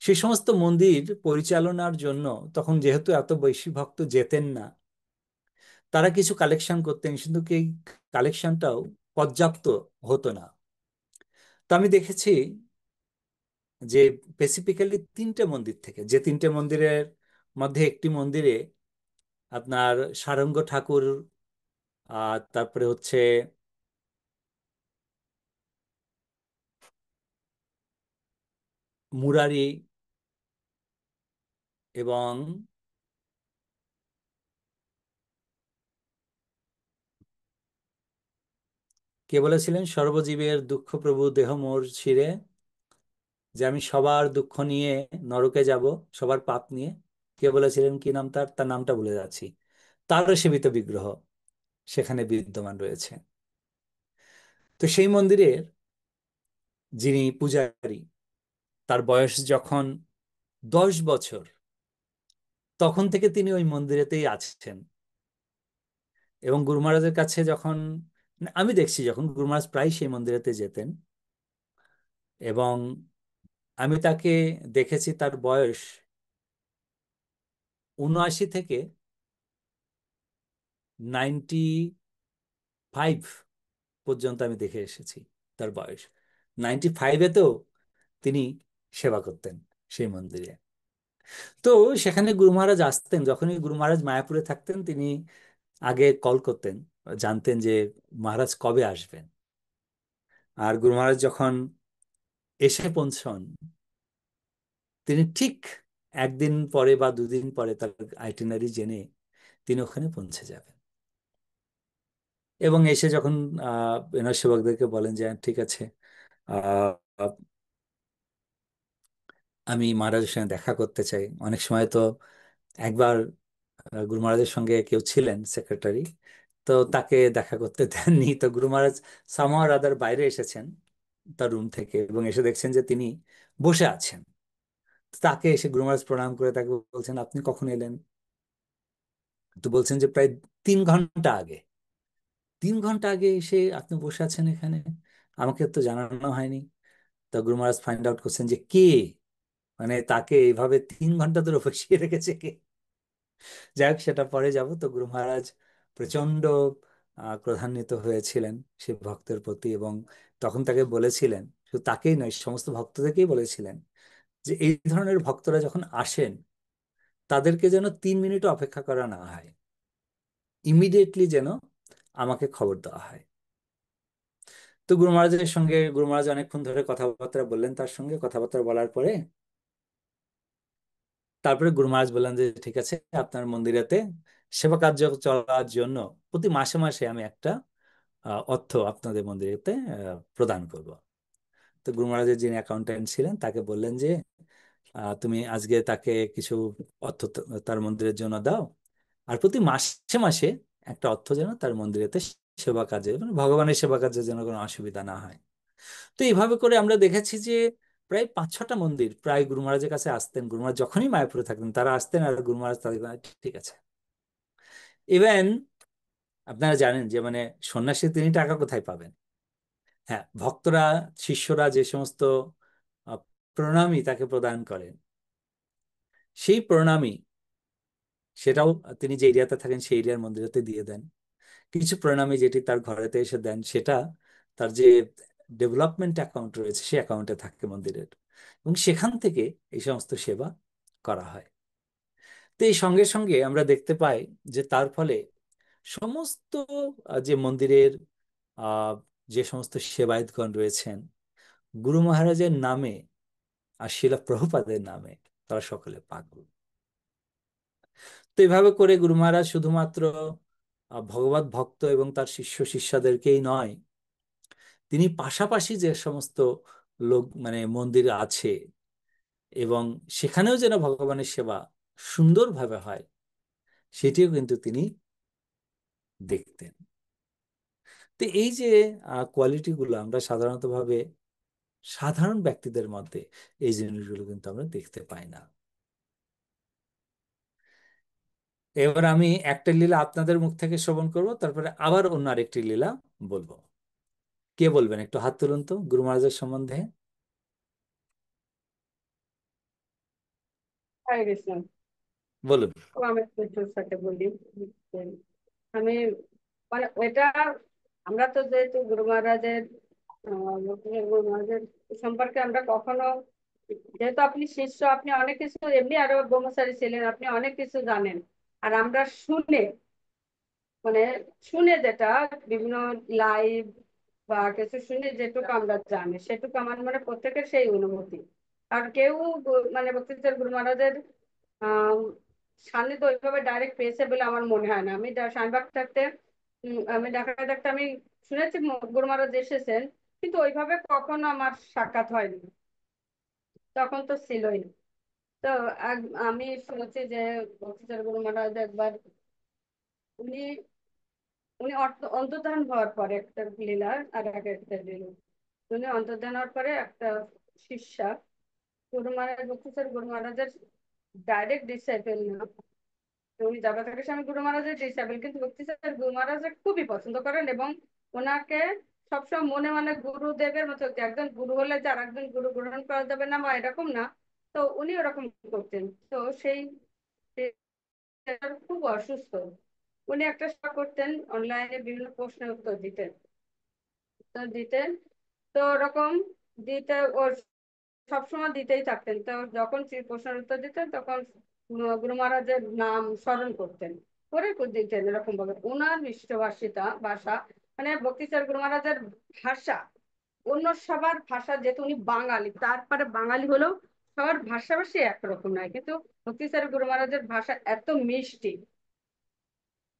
সেই সমস্ত মন্দির পরিচালনার জন্য তখন যেহেতু এত বেশি ভক্ত যেতেন না, তারা কিছু কালেকশন করতেন, কিন্তু এই কালেকশনটাও পর্যাপ্ত হতো না। তো আমি দেখেছি যে স্পেসিফিক্যালি তিনটে মন্দির থেকে, যে তিনটে মন্দিরের মধ্যে একটি মন্দিরে আপনার সারঙ্গ ঠাকুর, তারপরে হচ্ছে মুরারি এবং কে বলেছিলেন সর্বজীবের দুঃখ প্রভু দেহ মোর ছিঁড়ে, যে আমি সবার দুঃখ নিয়ে নরকে যাব, সবার পাপ নিয়ে? কে বলেছিলেন, কি নাম তার? তার নামটা ভুলে যাচ্ছি। তারও সেবিত বিগ্রহ সেখানে বিদ্যমান রয়েছে। তো সেই মন্দিরের যিনি পূজারী, তার বয়স যখন 10 বছর, তখন থেকে তিনি ওই মন্দিরেতেই আছেন। এবং গুরু মহারাজের কাছে যখন আমি দেখছি, যখন গুরু মহারাজ প্রায় সেই মন্দিরেতে যেতেন, এবং আমি তাকে দেখেছি তার বয়স 79 থেকে 95 পর্যন্ত আমি দেখে এসেছি তার বয়স। 95-এতেও তিনি সেবা করতেন সেই মন্দিরে। তো সেখানে গুরু মহারাজ আসতেন, যখনই গুরু মহারাজ মায়াপুরে থাকতেন তিনি আগে কল করতেন, জানতেন যে মহারাজ কবে আসবেন। আর গুরু মহারাজ যখন এসে পৌঁছন, তিনি ঠিক একদিন পরে বা দুদিন পরে তার আইটিনারি জেনে তিনি ওখানে পৌঁছে যাবেন। এবং এসে যখন এনার সেবকদেরকে বলেন যে ঠিক আছে, আহ, আমি মহারাজের সঙ্গে দেখা করতে চাই। অনেক সময় তো একবার গুরু মহারাজের সঙ্গে কেউ ছিলেন সেক্রেটারি, তো তাকে দেখা করতে দেননি। তো গুরু মহারাজ সামহাও রাদার বাইরে এসেছেন তার রুম থেকে, এবং এসে দেখছেন যে তিনি বসে আছেন। তাকে এসে গুরু মহারাজ প্রণাম করে তাকে বলছেন, আপনি কখন এলেন? তো বলছেন যে প্রায় 3 ঘন্টা আগে। 3 ঘন্টা আগে এসে আপনি বসে আছেন এখানে, আমাকে তো জানানো হয়নি। তা গুরু মহারাজ ফাইন্ড আউট করছেন যে কে, মানে তাকে এইভাবে 3 ঘন্টা ধরে বসিয়ে রেখেছে কে। যাই হোক, সেটা পরে যাব। তো গুরু মহারাজ প্রচন্ড ক্রোধান্বিত হয়েছিলেন সেই ভক্তের প্রতি, এবং তখন তাকে বলেছিলেন, শুধু তাকেই নয় সমস্ত ভক্তদেরকেই বলেছিলেন যে এই ধরনের ভক্তরা যখন আসেন তাদেরকে যেন 3 মিনিটও অপেক্ষা করা না হয়, ইমিডিয়েটলি যেন আমাকে খবর দেওয়া হয়। তো গুরু মহারাজের সঙ্গে গুরু মহারাজ অনেকক্ষণ ধরে কথাবার্তা বললেন, তার সঙ্গে কথাবার্তা বলার পরে তারপরে গুরু মহারাজ বললেন যে ঠিক আছে, আপনার মন্দিরেতে সেবা কার্য চলার জন্য প্রতি মাসে মাসে আমি একটা অর্থ আপনাদের মন্দিরেতে প্রদান করব। তো গুরু মহারাজের যিনি অ্যাকাউন্টেন্ট ছিলেন তাকে বললেন যে তুমি আজকে তাকে কিছু অর্থ তার মন্দিরের জন্য দাও, আর প্রতি মাসে মাসে একটা অর্থ যেন তার মন্দিরেতে সেবা কাজে, মানে ভগবানের সেবা কাজের যেন কোনো অসুবিধা না হয়। তো এইভাবে করে আমরা দেখেছি যে প্রায় 5-6টা মন্দির প্রায় গুরু মহারাজের কাছে আসতেন। গুরু মহারাজ যখনই মায়াপুরে থাকতেন তারা আসতেন, আর গুরু মহারাজ তাদের ঠিক আছে। ইভেন আপনারা জানেন যে মানে সন্ন্যাসী তিনি টাকা কোথায় পাবেন? হ্যাঁ, ভক্তরা শিষ্যরা যে সমস্ত আহ, প্রণামী তাকে প্রদান করেন, সেই প্রণামী সেটাও তিনি যে এরিয়াতে থাকেন সেই এরিয়ার মন্দিরেতে দিয়ে দেন। কিছু প্রণামী যেটি তার ঘরেতে এসে দেন সেটা তার যে ডেভেলপমেন্ট অ্যাকাউন্ট রয়েছে সেই অ্যাকাউন্টে থাকে মন্দিরের, এবং সেখান থেকে এই সমস্ত সেবা করা হয়। তো এই সঙ্গে সঙ্গে আমরা দেখতে পাই যে তার ফলে সমস্ত যে মন্দিরের আহ যে সমস্ত সেবায়েতগণ রয়েছেন গুরু মহারাজের নামে আর শিলা প্রভুপাদের নামে তারা সকলে পাগল। তো এইভাবে করে গুরু মহারাজ শুধুমাত্র ভগবত ভক্ত এবং তার শিষ্য শিষ্যাদেরকেই নয়, তিনি পাশাপাশি যে সমস্ত লোক মানে মন্দির আছে এবং সেখানেও যেন ভগবানের সেবা সুন্দরভাবে হয় সেটিও কিন্তু তিনি দেখতেন। তো এই যে কোয়ালিটি গুলো আমরা সাধারণত ভাবে সাধারণ ব্যক্তিদের মধ্যে এই জিনিসগুলো কিন্তু আমরা দেখতে পাই না। এবার আমি একটা লীলা আপনাদের মুখ থেকে শ্রবণ করব, তারপরে আবার অন্য আরেকটি লীলা বলবো। কে বলবেন? একটু হাত তুলুন তো গুরু মহারাজের সম্বন্ধে। হয়ে গেছে। বলুন। তো আমি একটু সাথে বলি। আমি মানে ওইটা আমরা তো যেহেতু গুরু মহারাজের গুরু মহারাজের সম্পর্কে আমরা কখনো, যেহেতু আপনি শিষ্য, আপনি অনেক কিছু এমনি আরো ব্রহ্মচারী ছিলেন, আপনি অনেক কিছু জানেন। আর আমরা শুনে মানে শুনে যেটা বিভিন্ন লাইভ বা কিছু শুনে যেটুকু আমরা জানি সেটুকু আমার মানে প্রত্যেকের সেই অনুভূতি। আর কেউ মানে বক্তৃতার গুরু মহারাজের আহ সান্নিধ্য ওইভাবে ডাইরেক্ট পেয়েছে বলে আমার মনে হয় না। আমি শাহিনবাগ থাকতে আমি ঢাকায় থাকতে আমি শুনেছি গুরু মহারাজ এসেছেন, কিন্তু ওইভাবে কখনো আমার সাক্ষাৎ হয়নি, তখন তো ছিলই না। তো আমি শুনেছি যে বক্সিসর গুরু মহারাজ একবার উনি উনি অন্তর্ধান হওয়ার পরে একটা লীলা আর এক একটা লীলা, উনি অন্তর্ধান হওয়ার পরে একটা শিষ্যা গুরু মহারাজ বক্সিসর গুরু মহারাজের ডাইরেক্ট ডিসাইপেল না, উনি জগতের স্বামী গুরু মহারাজের ডিসাইপেল, কিন্তু বক্সিসর গুরু মহারাজ খুবই পছন্দ করেন এবং ওনাকে সবসময় মনে মনে গুরুদেবের মতো, একজন গুরু হলে যে আর একজন গুরু গ্রহণ করা যাবে না বা এরকম না, তো উনি ওরকম করতেন। তো সেই খুব অসুস্থ, উনি একটা করতেন অনলাইনে বিভিন্ন প্রশ্নের উত্তর দিতেন, দিতেন তো ওরকম দিতে ওর সবসময় দিতেই থাকতেন। তো যখন সেই প্রশ্নের উত্তর দিতেন তখন গুরু মহারাজের নাম স্মরণ করতেন, করে দিতেন এরকম ভাবে। ওনার মিষ্টভাষিতা ভাষা, মানে বক্তৃতার গুরু মহারাজের ভাষা অন্য সবার ভাষা, যেহেতু উনি বাঙালি, তারপরে বাঙালি হলেও সবার ভাষাভাষী একরকম নয়, কিন্তু বক্তৃতার গুরু মহারাজের ভাষা এত মিষ্টি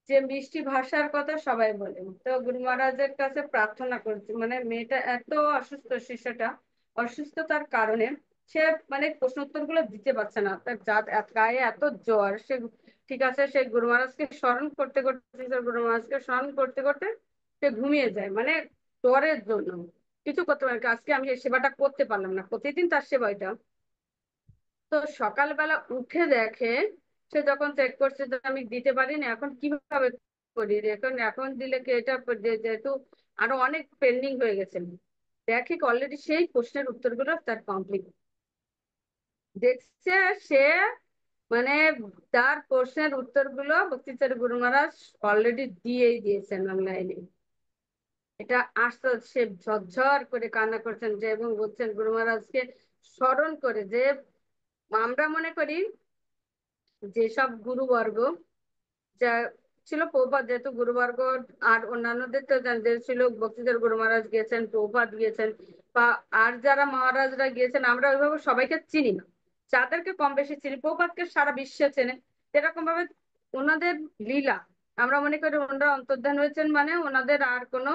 যে মিষ্টি ভাষার কথা সবাই বলে। তো গুরু মহারাজের কাছে প্রার্থনা করছি, মানে মেয়েটা এত অসুস্থ, শিষ্যটা অসুস্থতার কারণে সে মানে প্রশ্ন উত্তর গুলো দিতে পারছে না, তার গায়ে এত জ্বর, সে ঠিক আছে সে গুরু মহারাজকে স্মরণ করতে করতে, গুরু মহারাজকে স্মরণ করতে করতে সে ঘুমিয়ে যায়, মানে জ্বরের জন্য কিছু করতে পারে। আজকে আমি এই সেবাটা করতে পারলাম না, প্রতিদিন তার সেবাটা। তো সকালবেলা উঠে দেখে, সে যখন চেক করছে যে আমি দিতে পারিনি, এখন কিভাবে করি, এখন এখন দিলে কি এটা যেহেতু আরো অনেক পেন্ডিং হয়ে গেছে, দেখে অলরেডি সেই প্রশ্নের উত্তরগুলো তার কমপ্লিট দেখছে সে, মানে তার প্রশ্নের উত্তরগুলো বক্তৃতার গুরু মহারাজ অলরেডি দিয়েই দিয়েছেন অনলাইনে। এটা আসতে সে ঝরঝর করে কান্না করছেন যে, এবং বলছেন গুরু মহারাজকে স্মরণ করে যে আমরা মনে করি যেসব গুরুবর্গ যা ছিল, প্রভুপাদ যেহেতু গুরুবর্গ আর অন্যান্যদের তো যাদের ছিল, বক্তৃতার গুরু মহারাজ গিয়েছেন, প্রভুপাদ গিয়েছেন, বা আর যারা মহারাজরা গিয়েছেন, আমরা ওইভাবে সবাইকে চিনি না, যাদেরকে কম বেশি চিনি প্রভুপাদকে সারা বিশ্বে চেনে। এরকম ভাবে ওনাদের লীলা আমরা মনে করি ওনারা অন্তর্ধান হয়েছেন মানে ওনাদের আর কোনো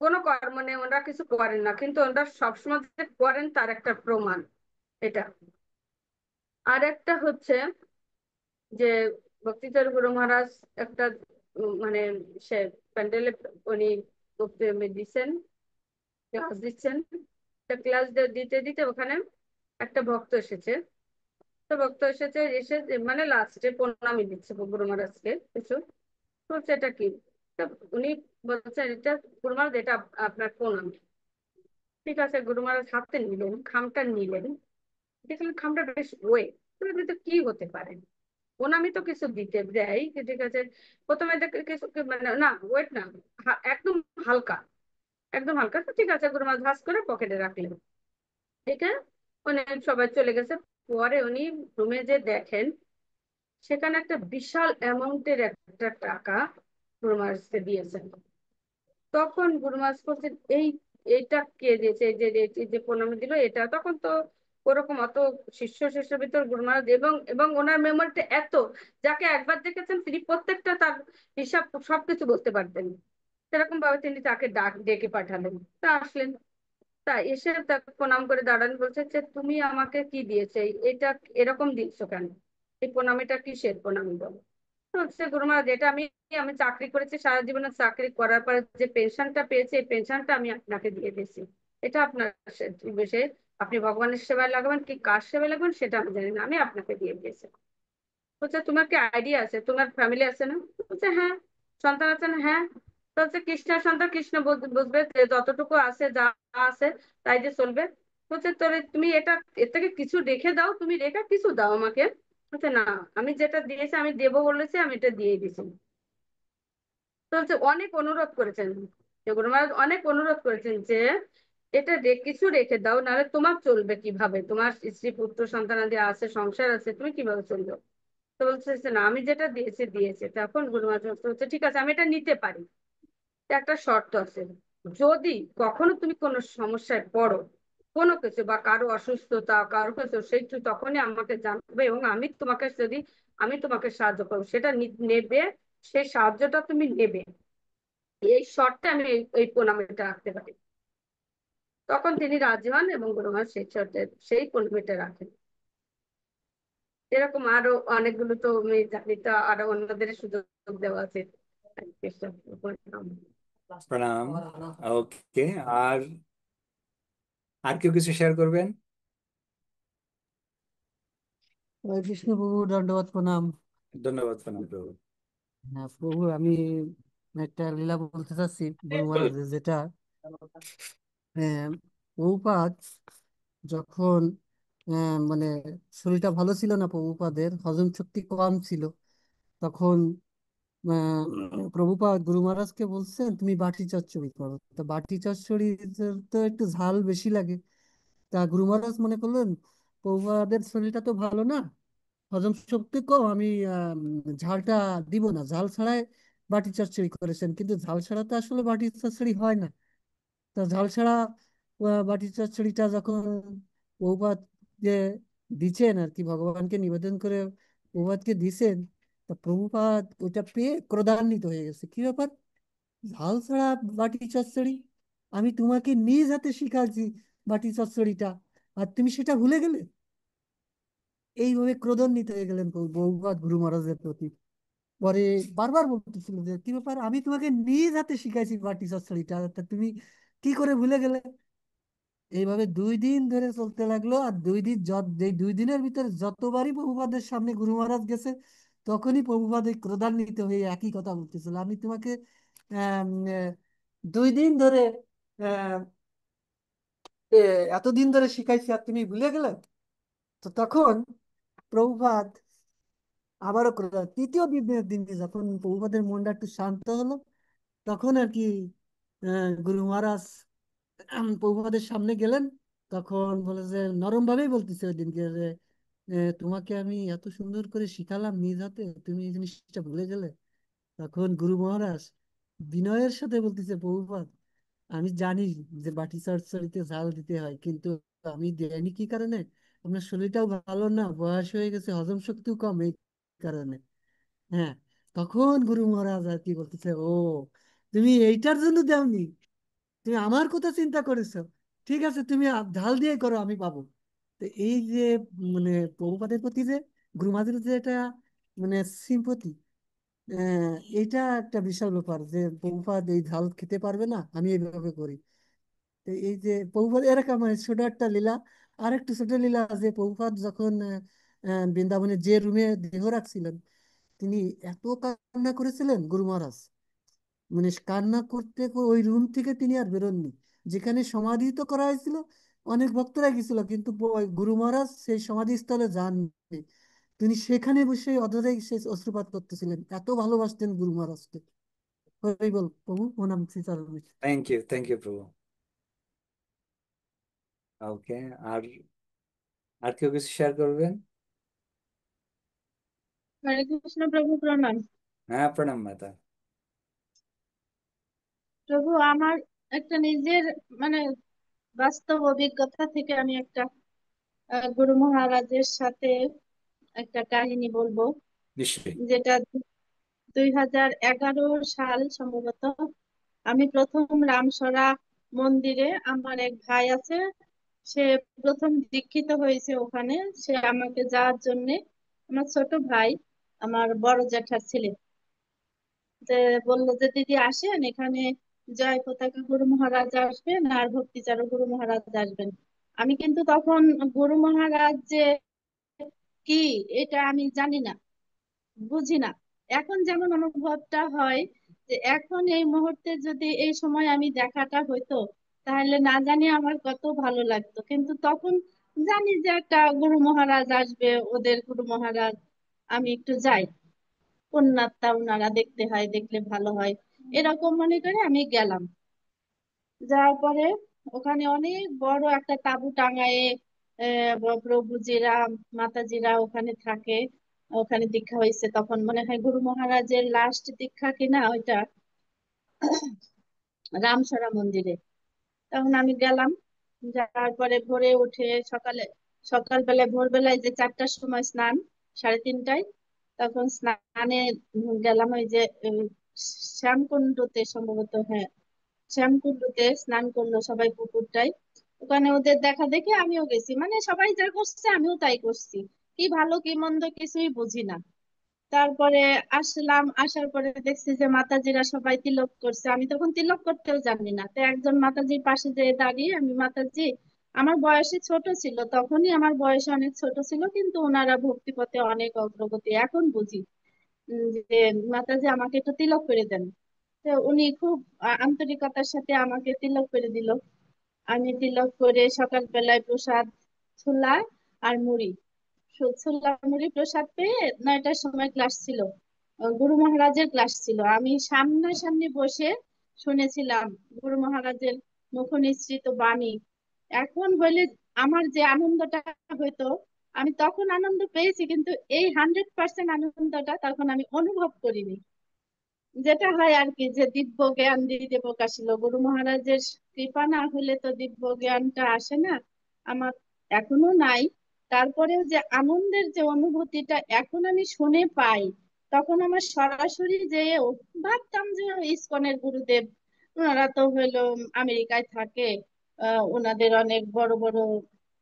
কোনো কর্ম নেই, ওনারা কিছু করেন না, কিন্তু ওনারা সবসময় যে করেন তার একটা প্রমাণ এটা। আর একটা হচ্ছে যে বক্তৃতার গুরু মহারাজ একটা মানে সে প্যান্ডেলে উনি দিচ্ছেন, ক্লাস দিচ্ছেন, ক্লাস দিতে দিতে ওখানে একটা ভক্ত এসেছে। তো ভক্ত এসেছে, এসে মানে লাস্টে প্রণামী দিচ্ছে গুরু মহারাজকে কিছু, বলছে এটা কি, তো উনি বলছেন এটা গুরু মহারাজ এটা আপনার প্রণামী। ঠিক আছে, গুরু মহারাজ হাতে নিলেন, খামটা নিলেন, দেখলেন খামটা বেশ ওয়েট, কি হতে পারে, প্রণামী তো কিছু দিতে দেয়, ঠিক আছে। প্রথমে কিছু মানে না ওয়েট না, একদম হালকা, একদম হালকা, তো ঠিক আছে গুরু মহারাজ ভাঁজ করে পকেটে রাখলেন। ঠিক আছে, উনি সবাই চলে গেছে। পরে উনি রুমে যে দেখেন সেখানে একটা বিশাল অ্যামাউন্টের একটা টাকা গুরু মহারাজকে দিয়েছেন। তখন গুরু মহারাজ করছেন এইটা কে দিয়েছে, এই যে প্রণামী দিল এটা, তখন তো ওরকম অত শিষ্যের ভিতর গুরু মহারাজ এবং এবং ওনার মেমোরিটা এত, যাকে একবার দেখেছেন তিনি প্রত্যেকটা তার হিসাব সবকিছু বলতে পারতেন। সেরকম ভাবে তিনি তাকে ডেকে পাঠালেন, তা আসলেন, তা এসে তাকে প্রণাম করে দাঁড়ান, বলছে যে তুমি আমাকে কি দিয়েছে, এটা এরকম দিচ্ছ কেন, এই প্রণামীটা কিসের প্রণামী বলো। তো হচ্ছে গুরু মহারাজ এটা আমি আমি চাকরি করেছি সারা জীবনে, চাকরি করার পরে যে পেনশনটা পেয়েছি এই পেনশনটা আমি আপনাকে দিয়ে দিয়েছি, এটা আপনার বিষয়ে, আপনি ভগবানের সেবায় লাগাবেন কি কার সেবায় লাগাবেন সেটা আমি জানি না, আমি আপনাকে দিয়ে দিয়েছি। বলছে তোমার কি আইডিয়া আছে, তোমার ফ্যামিলি আছে না, বলছে হ্যাঁ। সন্তান আছে না, হ্যাঁ। তো হচ্ছে কৃষ্ণের সন্তান কৃষ্ণ বুঝবে, যে যতটুকু আছে যা আছে তাই যে চলবে। বলছে তোরে তুমি এটা এর থেকে কিছু রেখে দাও, তুমি রেখে কিছু দাও আমাকে। বলছে না, আমি যেটা দিয়েছি আমি দেবো বলেছি, আমি এটা দিয়ে দিয়েছি। তো হচ্ছে অনেক অনুরোধ করেছেন, যে গুরু মহারাজ অনেক অনুরোধ করেছেন যে এটা কিছু রেখে দাও, নাহলে তোমার চলবে কিভাবে, তোমার স্ত্রী পুত্র সন্তানাদি আছে, সংসার আছে, তুমি কিভাবে চলবে। তো বলছে যে না, আমি যেটা দিয়েছি দিয়েছে। তখন গুরু মহারাজ বলছে ঠিক আছে আমি এটা নিতে পারি, একটা শর্ত আছে, যদি কখনো তুমি কোনো সমস্যায় পড়ো, কোনো কিছু বা কারো অসুস্থতা কারো কিছু, সেই তখনই আমাকে জানাবে এবং আমি তোমাকে যদি আমি তোমাকে সাহায্য করবো, সেটা নেবে, সেই সাহায্যটা তুমি নেবে। এই শর্তে আমি এই প্রণামীটা রাখতে পারি। তখন তিনি রাজি হন এবং গুরু মহারাজ সেই শর্তে সেই প্রণামীটা রাখেন। এরকম আরো অনেকগুলো তো আমি জানি, তো আরো অন্যদের সুযোগ দেওয়া আছে। প্রণাম। ওকে, আর আর কেউ কিছু শেয়ার করবেন? হরে কৃষ্ণ প্রভু, দণ্ডবত প্রণাম। ধন্যবাদ প্রণাম প্রভু। হ্যাঁ প্রভু, আমি একটা লীলা বলতে চাচ্ছি গুরু মহারাজের, যেটা প্রভুপাদ যখন মানে শরীরটা ভালো ছিল না, প্রভুপাদের হজম শক্তি কম ছিল, তখন প্রভুপাদ গুরু মহারাজকে বলছেন তুমি বাটি চচ্চড়ি করো। তো বাটি চচ্চড়ি তো একটু ঝাল বেশি লাগে। তা গুরু মহারাজ মনে করলেন প্রভুপাদের শরীরটা তো ভালো না, হজম শক্তি কম, আমি ঝালটা দিব না, ঝাল ছাড়াই বাটি চচ্চড়ি করেছেন। কিন্তু ঝাল ছাড়া তো আসলে বাটি চচ্চড়ি হয় না। তা ঝাল ছাড়া বাটি চচ্চড়িটা যখন প্রভুপাদ যে দিচ্ছেন আর কি, ভগবানকে নিবেদন করে প্রভুপাদকে দিছেন, তা প্রভুপাদ ওইটা পেয়ে ক্রোধান্বিত হয়ে গেছে। কি ব্যাপার, ঝাল ছাড়া বাটি চচ্চড়ি, আমি তোমাকে নিজ হাতে শিখাচ্ছি বাটি চচ্চড়িটা, আর তুমি সেটা ভুলে গেলে। এইভাবে ক্রোধান্বিত হয়ে গেলেন প্রভুপাদ গুরু মহারাজের প্রতি। পরে বারবার বলতেছিল যে কি ব্যাপার, আমি তোমাকে নিজ হাতে শিখাইছি বাটি চচ্চড়িটা, তা তুমি কি করে ভুলে গেলে। এইভাবে 2 দিন ধরে চলতে লাগলো। আর 2 দিন এই 2 দিনের ভিতরে যতবারই প্রভুপাদের সামনে গুরু মহারাজ গেছে, তখনই প্রভুপাদ এই ক্রোধান্বিত হয়ে একই কথা বলতেছিল, আমি তোমাকে আহ, উম, আহ, 2 দিন ধরে আহ, এতদিন ধরে শিখাইছি আর তুমি ভুলে গেলে। তো তখন প্রভুপাদ আবারও তৃতীয় দিনের দিনে যখন প্রভুপাদের মনটা একটু শান্ত হলো, তখন আর কি গুরু মহারাজ প্রভুপাদের সামনে গেলেন। তখন বলে যে নরম ভাবেই বলতেছে ওই দিনকে যে তোমাকে আমি এত সুন্দর করে শিখালাম নিজ হাতে, তুমি এই জিনিসটা ভুলে গেলে। তখন গুরু মহারাজ বিনয়ের সাথে বলতেছে প্রভুপাদ, আমি জানি যে বাটি চচ্চড়িতে ঝাল দিতে হয়, কিন্তু আমি দেয়নি কি কারণে, আপনার শরীরটাও ভালো না, বয়স হয়ে গেছে, হজম শক্তিও কম, এই কারণে। হ্যাঁ, তখন গুরু মহারাজ আর কি বলতেছে, ও তুমি এইটার জন্য দেওনি, তুমি আমার কথা চিন্তা করেছো, ঠিক আছে তুমি ঢাল দিয়ে করো, আমি পাবো। তো এই যে মানে প্রভুপাদের প্রতি যে গুরু মহারাজের যে এটা মানে সিম্পতি, এটা একটা বিশাল ব্যাপার যে প্রভুপাদ এই ঝাল খেতে পারবে না, আমি এইভাবে করি। তো এই যে প্রভুপাদ এরকম মানে ছোট একটা লীলা। আর একটু ছোট লীলা যে প্রভুপাদ যখন বৃন্দাবনে যে রুমে দেহ রাখছিলেন, তিনি এত কান্না করেছিলেন গুরু মহারাজ, মানে কান্না করতে ওই রুম থেকে তিনি আর বেরোননি। যেখানে সমাধিত করা হয়েছিল অনেক ভক্তরা গেছিল, কিন্তু ওই গুরু মহারাজ সেই সমাধিস্থলে যাননি, তিনি সেখানে বসে অধরেই সেই অশ্রুপাত করতেছিলেন, এত ভালোবাসতেন গুরু মহারাজকে। হরি বল প্রভু, প্রণাম শ্রীচরণে। থ্যাংক ইউ প্রভু। ওকে, আর আর কেউ কিছু শেয়ার করবেন? হরে কৃষ্ণ প্রভু, প্রণাম। হ্যাঁ প্রণাম মাতা। প্রভু, আমার একটা নিজের মানে বাস্তব অভিজ্ঞতা থেকে আমি একটা গুরু মহারাজের সাথে একটা কাহিনী বলবো। নিশ্চয়ই। যেটা 2011 সাল সম্ভবত, আমি প্রথম রামসরা মন্দিরে, আমার এক ভাই আছে, সে প্রথম দীক্ষিত হয়েছে ওখানে। সে আমাকে যাওয়ার জন্য, আমার ছোট ভাই, আমার বড় জ্যাঠার ছেলে, যে বললো যে দিদি আসেন এখানে, জয় পতাকা গুরু মহারাজ আসবেন আর ভক্তিচারক গুরু মহারাজ আসবেন। আমি কিন্তু তখন গুরু মহারাজ যে কি এটা আমি জানি না, বুঝি না। এখন যেমন অনুভবটা হয় যে এখন এই মুহূর্তে যদি এই সময় আমি দেখাটা হইতো, তাহলে না জানি আমার কত ভালো লাগতো। কিন্তু তখন জানি যে একটা গুরু মহারাজ আসবে, ওদের গুরু মহারাজ, আমি একটু যাই, কন্যাটা ওনারা দেখতে হয়, দেখলে ভালো হয়, এরকম মনে করে আমি গেলাম। যাওয়ার পরে ওখানে অনেক বড় একটা তাঁবু টাঙায়ে প্রভুজিরা মাতাজিরা ওখানে থাকে। ওখানে দীক্ষা হয়েছে তখন, মনে হয় গুরু মহারাজের লাস্ট দীক্ষা কিনা ওইটা, রামসরা মন্দিরে। তখন আমি গেলাম, যাওয়ার পরে ভোরে উঠে সকালবেলায় ভোরবেলায় যে 4টার সময় স্নান, 3:30টায়, তখন স্নানে গেলাম। ওই যে শ্যামকুণ্ডতে সম্ভবত, হ্যাঁ, শ্যামকুণ্ডতে স্নান করলো সবাই পুকুরটায়। ওখানে ওদের দেখা দেখে আমিও গেছি, মানে সবাই যা করছে আমিও তাই করছি। কি ভালো কি মন্দ কিছুই বুঝি না। তারপরে আসলাম, আসার পরে দেখছি যে মাতাজিরা সবাই তিলক করছে, আমি তখন তিলক করতেও জানি না। তো একজন মাতাজির পাশে যে দাঁড়িয়ে আমি, মাতাজি আমার বয়সে ছোট ছিল, তখনই আমার বয়স অনেক ছোট ছিল, কিন্তু ওনারা ভক্তি পথে অনেক অগ্রগতি এখন বুঝি। যে মাতাজি আমাকে একটু তিলক করে দেন। তো উনি খুব আন্তরিকতার সাথে আমাকে তিলক করে দিল। আমি তিলক করে সকালবেলায় প্রসাদ, ছোলা আর মুড়ি, ছোলা মুড়ি প্রসাদ পেয়ে 9টার সময় ক্লাস ছিল, গুরু মহারাজের ক্লাস ছিল। আমি সামনাসামনি বসে শুনেছিলাম গুরু মহারাজের মুখ নিঃসৃত বাণী। এখন হইলে আমার যে আনন্দটা হইতো, আমি তখন আনন্দ পেয়েছি, কিন্তু এই 100% আনন্দটা তখন আমি অনুভব করিনি। যেটা হয় আর কি, যে দিব্য জ্ঞান দিতে প্রকাশিল, গুরু মহারাজের কৃপা না হলে তো দিব্য জ্ঞানটা আসে না। আমার এখনো নাই। তারপরেও যে আনন্দের যে অনুভূতিটা এখন আমি শুনে পাই, তখন আমার সরাসরি যে ভাবতাম যে ইসকনের গুরুদেব, ওনারা তো হইলো আমেরিকায় থাকে, ওনাদের অনেক বড় বড়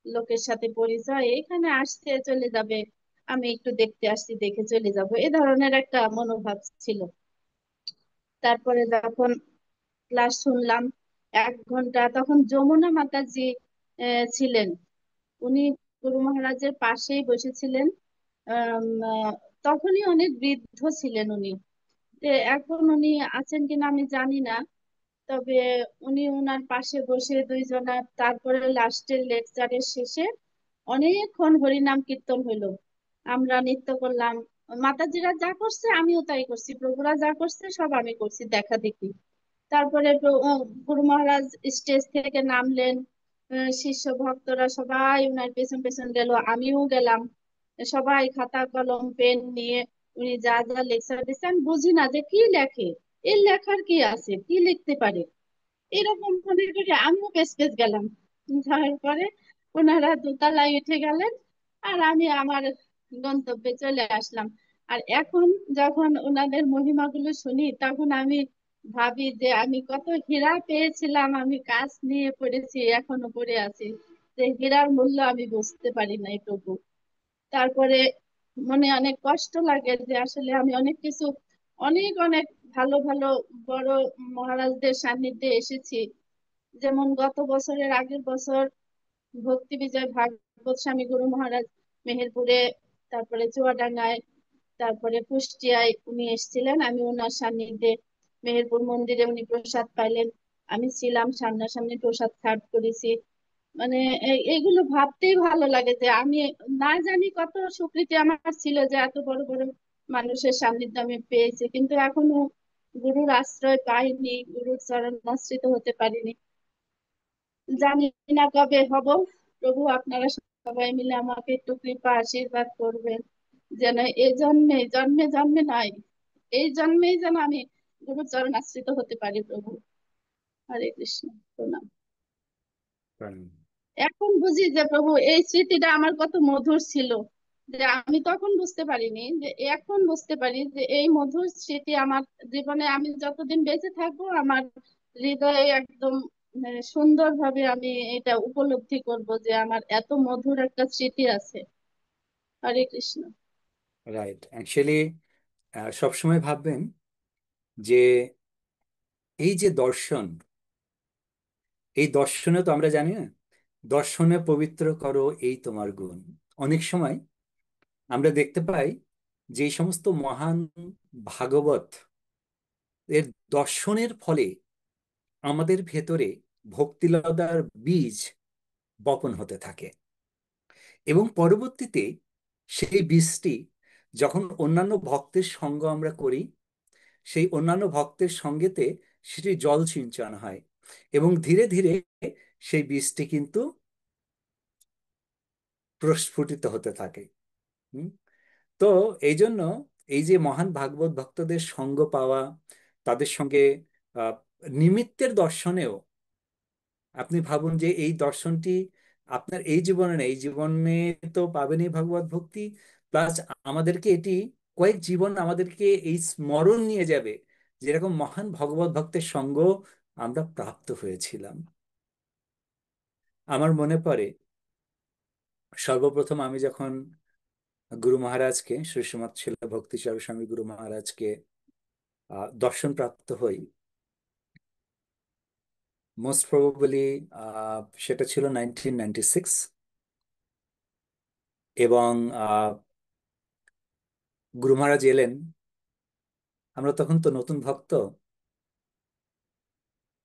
লোকের সাথে পরিচয়, এখানে আসতে চলে যাবে, আমি একটু দেখতে আসছি, দেখে চলে যাব, এ ধরনের একটা মনোভাব ছিল। তারপরে যখন ক্লাস শুনলাম 1 ঘন্টা, তখন যমুনা মাতাজি ছিলেন। উনি গুরু মহারাজের পাশেই বসেছিলেন। আম, আহ, তখনই অনেক বৃদ্ধ ছিলেন উনি। তো এখন উনি আছেন কিনা আমি জানি না। তবে উনি ওনার পাশে বসে দুইজনা, তারপরে লাস্টের লেকচারের শেষে অনেকক্ষণ হরিনাম কীর্তন হইলো, আমরা নৃত্য করলাম। মাতাজিরা যা করছে আমিও তাই করছি, প্রভুরা যা করছে সব আমি করছি দেখা দেখি। তারপরে গুরু মহারাজ স্টেজ থেকে নামলেন, শিষ্য ভক্তরা সবাই উনার পেছন পেছন গেল, আমিও গেলাম। সবাই খাতা কলম পেন নিয়ে উনি যা যা লেকচার দিচ্ছেন, আমি বুঝি না যে কি লেখে, এর লেখার কি আছে, কি লিখতে পারে, এরকম মনে করি আমিও পেছ পেছ গেলাম। যাওয়ার পরে ওনারা দোতলায় উঠে গেলেন, আর আমি আমার গন্তব্যে চলে আসলাম। আর এখন যখন ওনাদের মহিমাগুলো শুনি, তখন আমি ভাবি যে আমি কত হীরা পেয়েছিলাম, আমি কাজ নিয়ে পড়েছি, এখনো পড়ে আছি, যে হীরার মূল্য আমি বুঝতে পারি নাই প্রভু। তারপরে মনে অনেক কষ্ট লাগে যে আসলে আমি অনেক কিছু, অনেক অনেক ভালো ভালো বড় মহারাজদের সান্নিধ্যে এসেছি। যেমন গত বছরের আগের বছর ভক্তি বিজয় ভাগবত স্বামী গুরু মহারাজ মেহেরপুরে, তারপরে চুয়াডাঙ্গায়, তারপরে কুষ্টিয়ায় উনি এসেছিলেন। আমি ওনার সান্নিধ্যে মেহেরপুর মন্দিরে উনি প্রসাদ পাইলেন, আমি ছিলাম সামনাসামনি, প্রসাদ থার্ড করেছি। মানে এইগুলো ভাবতেই ভালো লাগে যে আমি না জানি কত সুকৃতি আমার ছিল যে এত বড় বড় মানুষের সান্নিধ্য আমি পেয়েছি, কিন্তু এখনো গুরুর আশ্রয় পাইনি, গুরুর চরণ আশ্রিত হতে পারিনি। জানি না কবে হব। প্রভু আপনারা সবাই মিলে আমাকে একটু কৃপা আশীর্বাদ করবেন, যেন এই জন্মে জন্মে জন্মে নয়, এই জন্মেই যেন আমি গুরুর চরণ আশ্রিত হতে পারি প্রভু। হরে কৃষ্ণ, প্রণাম। কারণ এখন বুঝি যে প্রভু এই স্মৃতিটা আমার কত মধুর ছিল, যে আমি তখন বুঝতে পারিনি, যে এখন বুঝতে পারি যে এই মধুর স্মৃতি আমার জীবনে, আমি যতদিন বেঁচে থাকবো আমার হৃদয়ে একদম সুন্দরভাবে আমি এটা উপলব্ধি করব যে আমার এত মধুর একটা স্মৃতি আছে। হরে কৃষ্ণ। রাইট, অ্যাকচুয়ালি সবসময় ভাববেন যে এই যে দর্শন, এই দর্শনে তো আমরা জানি না, দর্শনে পবিত্র করো এই তোমার গুণ। অনেক সময় আমরা দেখতে পাই যে এই সমস্ত মহান ভাগবত এর দর্শনের ফলে আমাদের ভেতরে ভক্তিলতার বীজ বপন হতে থাকে, এবং পরবর্তীতে সেই বীজটি যখন অন্যান্য ভক্তের সঙ্গ আমরা করি, সেই অন্যান্য ভক্তের সঙ্গেতে সেটি জল সিঞ্চন হয়, এবং ধীরে ধীরে সেই বীজটি কিন্তু প্রস্ফুটিত হতে থাকে। হুম? তো এই জন্য এই যে মহান ভাগবত ভক্তদের সঙ্গ পাওয়া, তাদের সঙ্গে আহ, নিমিত্তের দর্শনেও আপনি ভাবুন যে এই দর্শনটি আপনার এই জীবনে না, এই জীবনে তো পাবেনই ভগবত ভক্তি, প্লাস আমাদেরকে এটি কয়েক জীবন আমাদেরকে এই স্মরণ নিয়ে যাবে যেরকম মহান ভগবত ভক্তের সঙ্গ আমরা প্রাপ্ত হয়েছিলাম। আমার মনে পড়ে সর্বপ্রথম আমি যখন গুরু মহারাজকে, শ্রী শ্রীমৎ ছিল ভক্তি স্বামী গুরু মহারাজকে দর্শন প্রাপ্ত হই, মোস্ট প্রবাবলি সেটা ছিল 1996। এবং গুরু মহারাজ এলেন। আমরা তখন তো নতুন ভক্ত,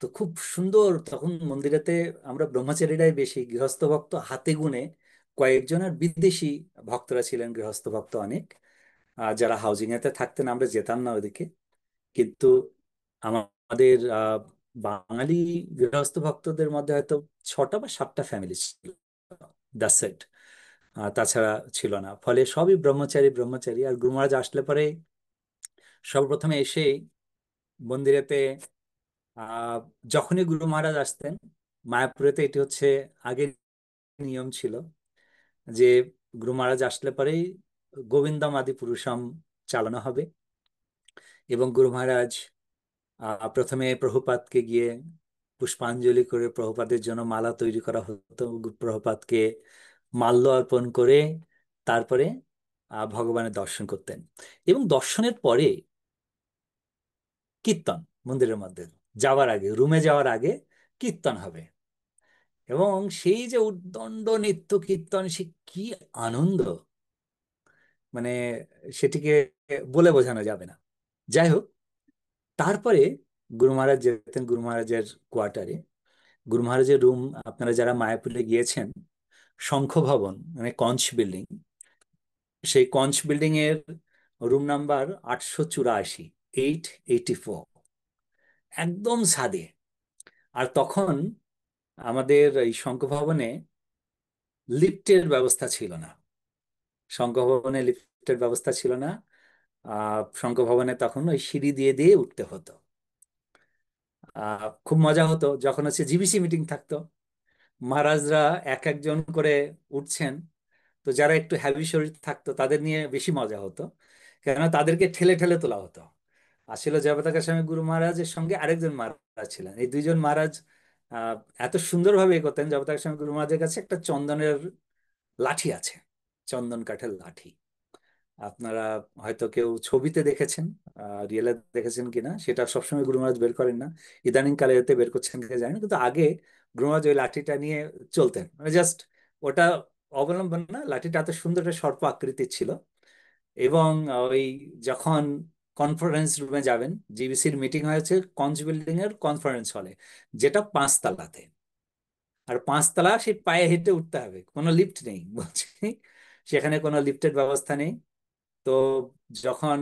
তো খুব সুন্দর তখন মন্দিরেতে আমরা ব্রহ্মচারীরাই বেশি, গৃহস্থ ভক্ত হাতে গুনে কয়েকজন, আর বিদেশি ভক্তরা ছিলেন গৃহস্থ ভক্ত অনেক। যারা হাউজিং এতে থাকতেন আমরা যেতাম না ওদিকে। কিন্তু আমাদের বাঙালি গৃহস্থ ভক্তদের মধ্যে হয়তো 6টা বা 7টা ফ্যামিলি ছিল, দ্যাটস ইট। তাছাড়া ছিল না। ফলে সবই ব্রহ্মচারী ব্রহ্মচারী। আর গুরু মহারাজ আসলে পরে সর্বপ্রথমে এসে মন্দিরেতে আহ যখনই গুরু মহারাজ আসতেন, মায়াপুরেতে এটি হচ্ছে আগে নিয়ম ছিল যে গুরু মহারাজ আসলে পরেই গোবিন্দম আদি পুরুষম চালানো হবে। এবং গুরু মহারাজ প্রথমে প্রভুপাদকে গিয়ে পুষ্পাঞ্জলি করে প্রভুপাদের জন্য মালা তৈরি করা হতো, প্রভুপাদকে মাল্য অর্পণ করে তারপরে ভগবানের দর্শন করতেন। এবং দর্শনের পরে কীর্তন, মন্দিরের মধ্যে যাওয়ার আগে, রুমে যাওয়ার আগে কীর্তন হবে। এবং সেই যে উদ্দণ্ড নিত্য কীর্তন, সে কি আনন্দ, মানে সেটিকে বলে বোঝানো যাবে না। যাই হোক, তারপরে গুরু মহারাজ যেতেন গুরু মহারাজের কোয়ার্টারে। গুরু মহারাজের রুম, আপনারা যারা মায়াপুরে গিয়েছেন, শঙ্খ ভবন মানে কঞ্চ বিল্ডিং, সেই কঞ্চ বিল্ডিং এর রুম নাম্বার 884, 884, একদম ছাদে। আর তখন আমাদের এই শঙ্খ ভবনে লিফটের ব্যবস্থা ছিল না। শঙ্খ ভবনে লিফটের ব্যবস্থা ছিল না। শঙ্খ ভবনে তখন ওই সিঁড়ি দিয়ে দিয়ে উঠতে হতো। খুব মজা হতো যখন হচ্ছে জিবিসি মিটিং থাকতো, মহারাজরা এক একজন করে উঠছেন। তো যারা একটু হ্যাভি শরীর থাকতো তাদের নিয়ে বেশি মজা হতো, কেননা তাদেরকে ঠেলে ঠেলে তোলা হতো। আসলে জয়প্রকাশ স্বামী গুরু মহারাজের সঙ্গে আরেকজন মহারাজ ছিলেন। এই দুইজন মহারাজ আহ এত সুন্দরভাবে এগোতেন। জয়প্রকাশ স্বামী গুরু মহারাজের কাছে একটা চন্দনের লাঠি আছে, চন্দন কাঠের লাঠি। আপনারা হয়তো কেউ ছবিতে দেখেছেন, রিয়েলে দেখেছেন কিনা সেটা সবসময় গুরু মহারাজ বের করেন না, ইদানিং কালে এতে বের করছেন কিনা জানি না। কিন্তু আগে গুরু মহারাজ ওই লাঠিটা নিয়ে চলতেন, মানে জাস্ট ওটা অবলম্বন না, লাঠিটা এত সুন্দর একটা সর্প আকৃতির ছিল। এবং ওই যখন কনফারেন্স রুমে যাবেন, জিবিসির মিটিং হয়েছে কঞ্চ বিল্ডিং এর কনফারেন্স হলে, যেটা 5 তলাতে। আর 5 তলা সেই পায়ে হেঁটে উঠতে হবে, কোনো লিফট নেই বলছি, সেখানে কোনো লিফটের ব্যবস্থা নেই। তো যখন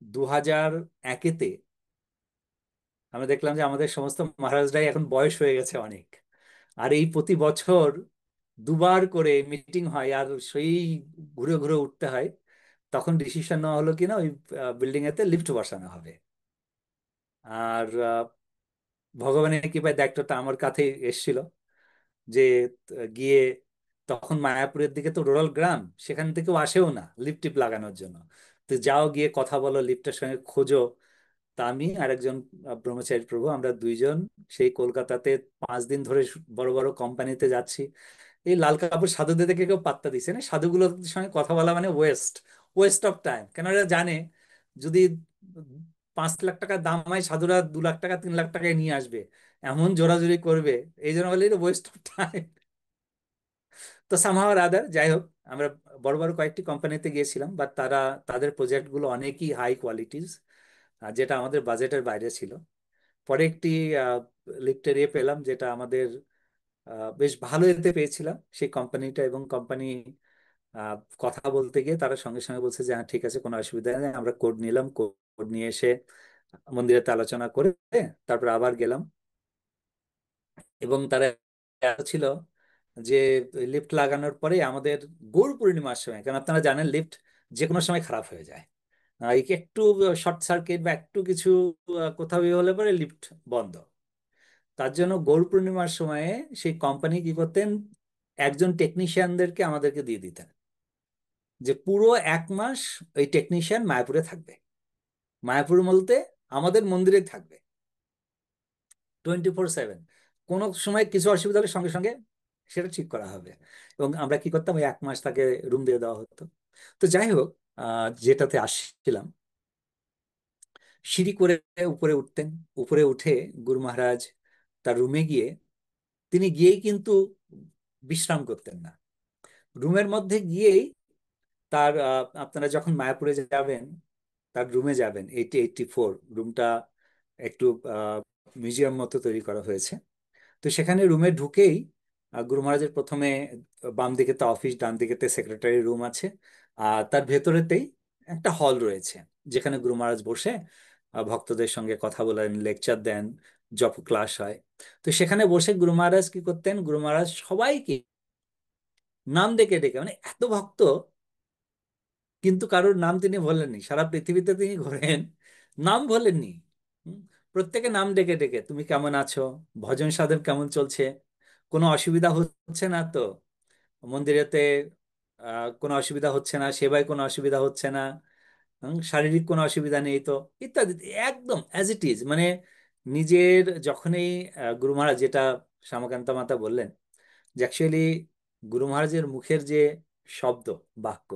2001-এতে আমরা দেখলাম যে আমাদের সমস্ত মহারাজরাই এখন বয়স হয়ে গেছে অনেক, আর এই প্রতি বছর দুবার করে মিটিং হয় আর সেই ঘুরে ঘুরে উঠতে হয়, তখন ডিসিশন নেওয়া হলো কিনা ওই বিল্ডিং এতে লিফট বসানো হবে। আর ভগবানের কৃপায় দায়িত্বটা আমার কাছে এসেছিল যে গিয়ে, তখন মায়াপুরের দিকে তো রুরাল গ্রাম, সেখান থেকেও আসেও না লিফট টিপ লাগানোর জন্য। তো যাও গিয়ে কথা বলো, লিফটের সঙ্গে খোঁজো। তা আমি আর একজন ব্রহ্মচারী প্রভু, আমরা দুইজন সেই কলকাতাতে 5 দিন ধরে বড় বড় কোম্পানিতে যাচ্ছি। এই লাল কাপড় সাধুদের দেখে কেউ পাত্তা দিচ্ছে না, সাধুগুলোর সঙ্গে কথা বলা মানে ওয়েস্ট, ওয়েস্ট অফ টাইম। কেন এরা জানে যদি 5 লাখ টাকা দাম হয়, সাধুরা 2 লাখ টাকা 3 লাখ টাকায় নিয়ে আসবে, এমন জোরাজুরি করবে। এই জন্য বলে ওয়েস্ট অফ টাইম। তো সামহাও রাদার, যাই হোক, আমরা বড় বড় কয়েকটি কোম্পানিতে গিয়েছিলাম, বাট তাদের প্রজেক্টগুলো অনেকই হাই কোয়ালিটিস, যেটা আমাদের বাজেটের বাইরে ছিল। পরে একটি লিফটের ইয়ে পেলাম, যেটা আমাদের বেশ ভালো এতে পেয়েছিলাম সেই কোম্পানিটা। এবং কোম্পানি কথা বলতে গিয়ে তারা সঙ্গে সঙ্গে বলছে যে হ্যাঁ ঠিক আছে, কোনো অসুবিধা নেই। আমরা কোড নিলাম, কোড নিয়ে এসে মন্দিরেতে আলোচনা করে তারপর আবার গেলাম। এবং তারা ছিল যে লিফট লাগানোর পরে আমাদের গৌর পূর্ণিমার সময়, কারণ আপনারা জানেন লিফট যে কোনো সময় খারাপ হয়ে যায়, এই একটু শর্ট সার্কিট বা একটু কিছু কোথাও ইয়ে হলে পরে লিফট বন্ধ। তার জন্য গৌর পূর্ণিমার সময়ে সেই কোম্পানি কি করতেন, একজন টেকনিশিয়ানদেরকে আমাদেরকে দিয়ে দিতেন, যে পুরো 1 মাস ওই টেকনিশিয়ান মায়াপুরে থাকবে। মায়াপুর বলতে আমাদের মন্দিরে থাকবে 24/7। কোনো সময় কিছু অসুবিধা হলে সঙ্গে সঙ্গে সেটা ঠিক করা হবে। এবং আমরা কি করতাম, ওই 1 মাস তাকে রুম দিয়ে দেওয়া হতো। তো যাই হোক, যেটাতে আসছিলাম, সিঁড়ি করে উপরে উঠতেন। উপরে উঠে গুরু মহারাজ তার রুমে গিয়ে, তিনি গিয়েই কিন্তু বিশ্রাম করতেন না। রুমের মধ্যে গিয়েই তার আপনারা যখন মায়াপুরে যাবেন, তার রুমে যাবেন, 8084 রুমটা একটু মিউজিয়াম মতো তৈরি করা হয়েছে। তো সেখানে রুমে ঢুকেই গুরু মহারাজের প্রথমে বাম দিকে তো অফিস, ডান দিকেতে সেক্রেটারি রুম আছে, আর তার ভেতরেতেই একটা হল রয়েছে, যেখানে গুরু মহারাজ বসে ভক্তদের সঙ্গে কথা বলেন, লেকচার দেন, জপ ক্লাস হয়। তো সেখানে বসে গুরু মহারাজ কি করতেন, গুরু মহারাজ সবাইকে নাম ডেকে ডেকে, মানে এত ভক্ত, কিন্তু কারোর নাম তিনি বলেননি। সারা পৃথিবীতে তিনি ঘোরেন, নাম বলেননি। হুম, প্রত্যেকে নাম ডেকে ডেকে, তুমি কেমন আছো, ভজন সাধন কেমন চলছে, কোনো অসুবিধা হচ্ছে না তো মন্দিরেতে, কোনো অসুবিধা হচ্ছে না, সেবায় কোনো অসুবিধা হচ্ছে না, শারীরিক কোনো অসুবিধা নেই তো, ইত্যাদি। একদম অ্যাজ ইট ইজ, মানে নিজের যখনই গুরু মহারাজ, যেটা শ্যামাকান্ত মাতা বললেন, যে অ্যাকচুয়ালি গুরু মহারাজের মুখের যে শব্দ, বাক্য,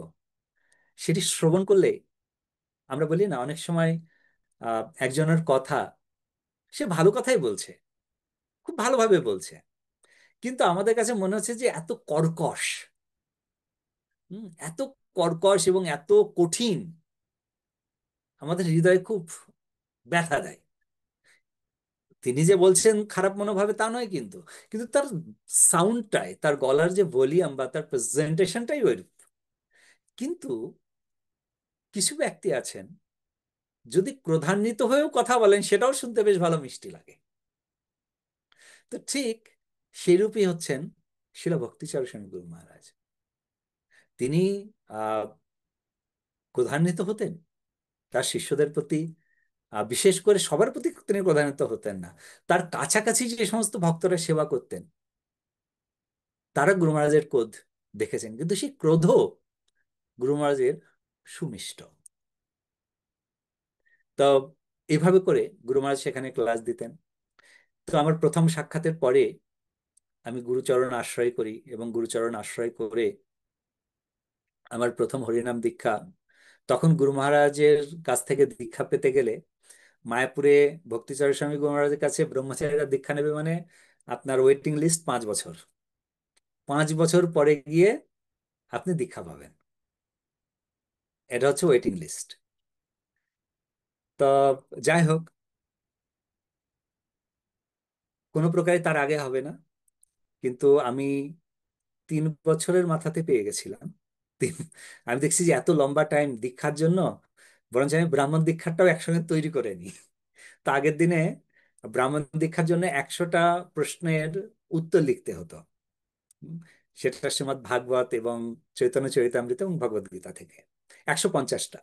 সেটি শ্রবণ করলে, আমরা বলি না অনেক সময় একজনের কথা, সে ভালো কথাই বলছে, খুব ভালোভাবে বলছে, কিন্তু আমাদের কাছে মনে হচ্ছে যে এত কর্কশ, এত কর্কশ এবং এত কঠিন, আমাদের হৃদয়ে খুব ব্যথা দেয়। তিনি যে বলছেন খারাপ মনোভাবে তা নয়, কিন্তু কিন্তু তার সাউন্ডটাই, তার গলার যে ভলিউম বা তার প্রেজেন্টেশনটাই ওই। কিন্তু কিছু ব্যক্তি আছেন, যদি ক্রোধান্বিত হয়েও কথা বলেন, সেটাও শুনতে বেশ ভালো মিষ্টি লাগে। তো ঠিক সেইরূপই হচ্ছেন শিলা ভক্তিচরণ স্বামী গুরু মহারাজ। তিনি আহ ক্রোধান্বিত হতেন তার শিষ্যদের প্রতি, বিশেষ করে সবার প্রতি তিনি ক্রোধান্বিত হতেন না। তার কাছাকাছি যে সমস্ত ভক্তরা সেবা করতেন, তারা গুরু মহারাজের ক্রোধ দেখেছেন, কিন্তু সেই ক্রোধ গুরু মহারাজের সুমিষ্ট। তো এইভাবে করে গুরু মহারাজ সেখানে ক্লাস দিতেন। তো আমার প্রথম সাক্ষাতের পরে আমি গুরুচরণ আশ্রয় করি, এবং গুরুচরণ আশ্রয় করে আমার প্রথম হরিনাম দীক্ষা। তখন গুরু মহারাজের কাছ থেকে দীক্ষা পেতে গেলে, মায়াপুরে ভক্তিচরণ স্বামী গুরু মহারাজের কাছে ব্রহ্মচারীরা দীক্ষা নেবে মানে আপনার ওয়েটিং লিস্ট 5 বছর। 5 বছর পরে গিয়ে আপনি দীক্ষা পাবেন, এটা হচ্ছে ওয়েটিং লিস্ট। তো যাই হোক, কোনো প্রকারে তার আগে হবে না। কিন্তু আমি 3 বছরের মাথাতে পেয়ে গেছিলাম। আমি দেখছি যে এত লম্বা টাইম দীক্ষার জন্য, বরঞ্চ আমি ব্রাহ্মণ দীক্ষাটাও একসঙ্গে তৈরি করে নিই। তো আগের দিনে ব্রাহ্মণ দীক্ষার জন্য 100টা প্রশ্নের উত্তর লিখতে হতো। উম, সেটা শ্রীমদ্ ভাগবত এবং চৈতন্য চরিতামৃত এবং ভগবদ গীতা থেকে, 150টা।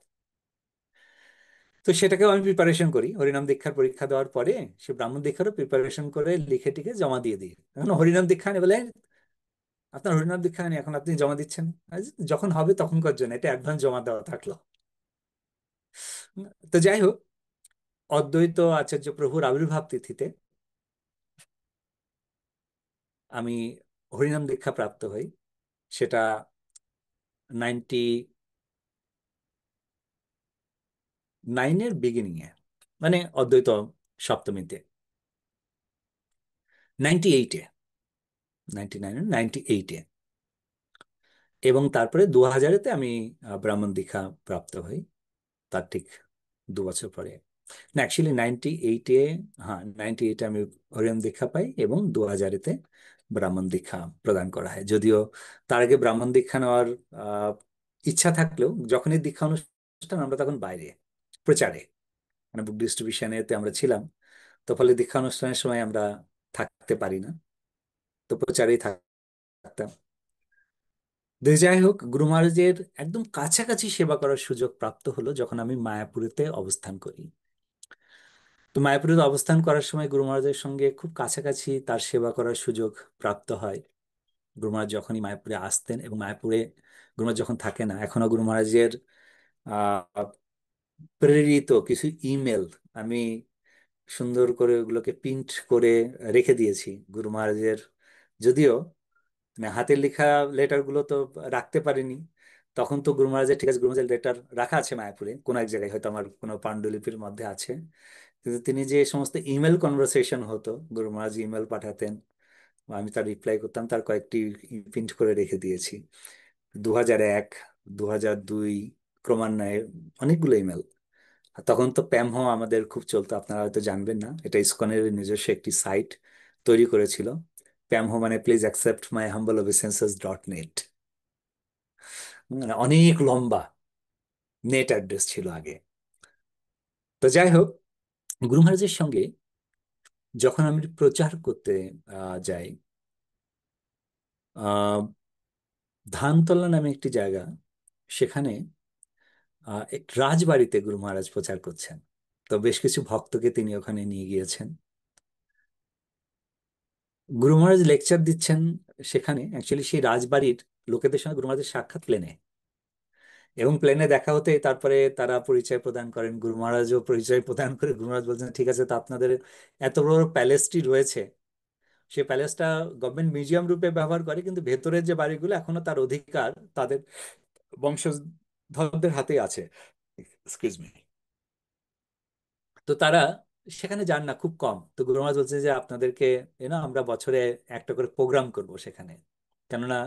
তো সেটাকেও আমি প্রিপারেশন করি। হরিনাম দীক্ষার পরীক্ষা দেওয়ার পরে সে ব্রাহ্মণ দীক্ষারও প্রিপারেশন করে লিখে টিকে জমা দিয়ে দিই। এখন হরিনাম দীক্ষা নিয়ে বলে, আপনার হরিনাম দীক্ষা নেই, এখন আপনি জমা দিচ্ছেন? যখন হবে তখনকার জন্য, এটা অ্যাডভান্স জমা দেওয়া থাকলো। তো যাই হোক, অদ্বৈত আচার্য প্রভুর আবির্ভাব তিথিতে আমি হরিনাম দীক্ষা প্রাপ্ত হই। সেটা 99-এর বিগিনিং এ, মানে অদ্বৈত সপ্তমীতে, 98-এ, 99, 98-এ। এবং তারপরে 2000-এতে আমি ব্রাহ্মণ দীক্ষা প্রাপ্ত হই, তার ঠিক 2 বছর পরে। না, অ্যাকচুয়ালি 98-এ, হ্যাঁ 98-এ আমি হরিনাম দীক্ষা পাই, এবং 2000-এতে ব্রাহ্মণ দীক্ষা প্রদান করা হয়। যদিও তার আগে ব্রাহ্মণ দীক্ষা নেওয়ার আহ, ইচ্ছা থাকলেও, যখনই দীক্ষা অনুষ্ঠান, আমরা তখন বাইরে প্রচারে, মানে বুক ডিস্ট্রিবিউশনেতে আমরা ছিলাম, তো ফলে দীক্ষা অনুষ্ঠানের সময় আমরা থাকতে পারি না, তো প্রচারেই থাকতাম। যাই হোক, গুরু মহারাজের একদম কাছাকাছি সেবা করার সুযোগ প্রাপ্ত হলো যখন আমি মায়াপুরেতে অবস্থান করি। তো মায়াপুরে অবস্থান করার সময় গুরু মহারাজের সঙ্গে খুব কাছাকাছি তার সেবা করার সুযোগ প্রাপ্ত হয়। গুরু মহারাজ যখনই মায়াপুরে আসতেন, এবং মায়াপুরে গুরু মহারাজ যখন থাকে না, এখনো গুরু মহারাজের প্রেরিত কিছু ইমেল আমি সুন্দর করে ওগুলোকে প্রিন্ট করে রেখে দিয়েছি গুরু মহারাজের। যদিও মানে হাতের লেখা লেটার গুলো তো রাখতে পারিনি তখন। তো গুরু মহারাজের, ঠিক আছে, গুরু মহারাজের লেটার রাখা আছে মায়াপুরে কোনো এক জায়গায়, হয়তো আমার কোনো পাণ্ডুলিপির মধ্যে আছে। কিন্তু তিনি যে সমস্ত ইমেল কনভারসেশন হতো, গুরু মহারাজ ইমেল পাঠাতেন, আমি তার রিপ্লাই করতাম, তার কয়েকটি প্রিন্ট করে রেখে দিয়েছি। 2001, 2002, ক্রমান্বয়ে অনেকগুলো ইমেল। তখন তো প্যামহো আমাদের খুব চলতো, আপনারা হয়তো জানবেন না, এটা ইসকনের নিজস্ব একটি সাইট তৈরি করেছিল। প্যামহো মানে please accept my humble obeisance.net। মানে অনেক লম্বা নেট অ্যাড্রেস ছিল আগে। তো যাই হোক, গুরু মহারাজের সঙ্গে যখন আমি প্রচার করতে যাই, আহ ধানতলা নামে একটি জায়গা, সেখানে এক রাজবাড়িতে গুরু মহারাজ প্রচার করছেন। তো বেশ কিছু ভক্তকে তিনি ওখানে নিয়ে গিয়েছেন। গুরু মহারাজ লেকচার দিচ্ছেন সেখানে। অ্যাকচুয়ালি সেই রাজবাড়ির লোকেদের সঙ্গে গুরু মহারাজের সাক্ষাৎ প্লেনে, এবং প্লেনে দেখা হতে তারপরে তারা পরিচয় প্রদান করেন, গুরু মহারাজও পরিচয় প্রদান করে। গুরু মহারাজ বলছেন, ঠিক আছে, তো আপনাদের এত বড় প্যালেসটি রয়েছে, সেই প্যালেসটা গভর্নমেন্ট মিউজিয়াম রূপে ব্যবহার করে, কিন্তু ভেতরের যে বাড়িগুলো এখনো তার অধিকার তাদের বংশধরদের হাতেই আছে। Excuse me. তো তারা সেখানে যান না, খুব কম। তো গুরু মহারাজ বলছে যে আপনাদেরকে আমরা বছরে একটা করে প্রোগ্রাম করব সেখানে। কেননা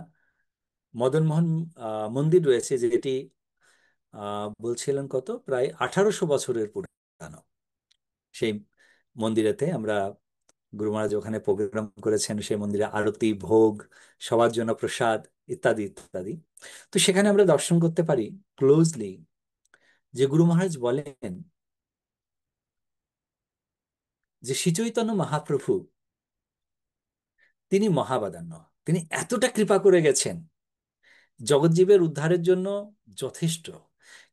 মদন মোহন মন্দির রয়েছে, যেটি বলছিলেন কত, প্রায় 1800 বছরের পুরানো। সেই মন্দিরেতে আমরা, গুরু মহারাজ ওখানে প্রোগ্রাম করেছেন, সেই মন্দিরে আরতি, ভোগ, সবার জন্য প্রসাদ, ইত্যাদি ইত্যাদি। তো সেখানে আমরা দর্শন করতে পারি ক্লোজলি যে গুরু মহারাজ বলেন যে শ্রী চৈতন্য মহাপ্রভু তিনি মহাবাদান্য, তিনি এতটা কৃপা করে গেছেন জগৎজীবের উদ্ধারের জন্য, যথেষ্ট।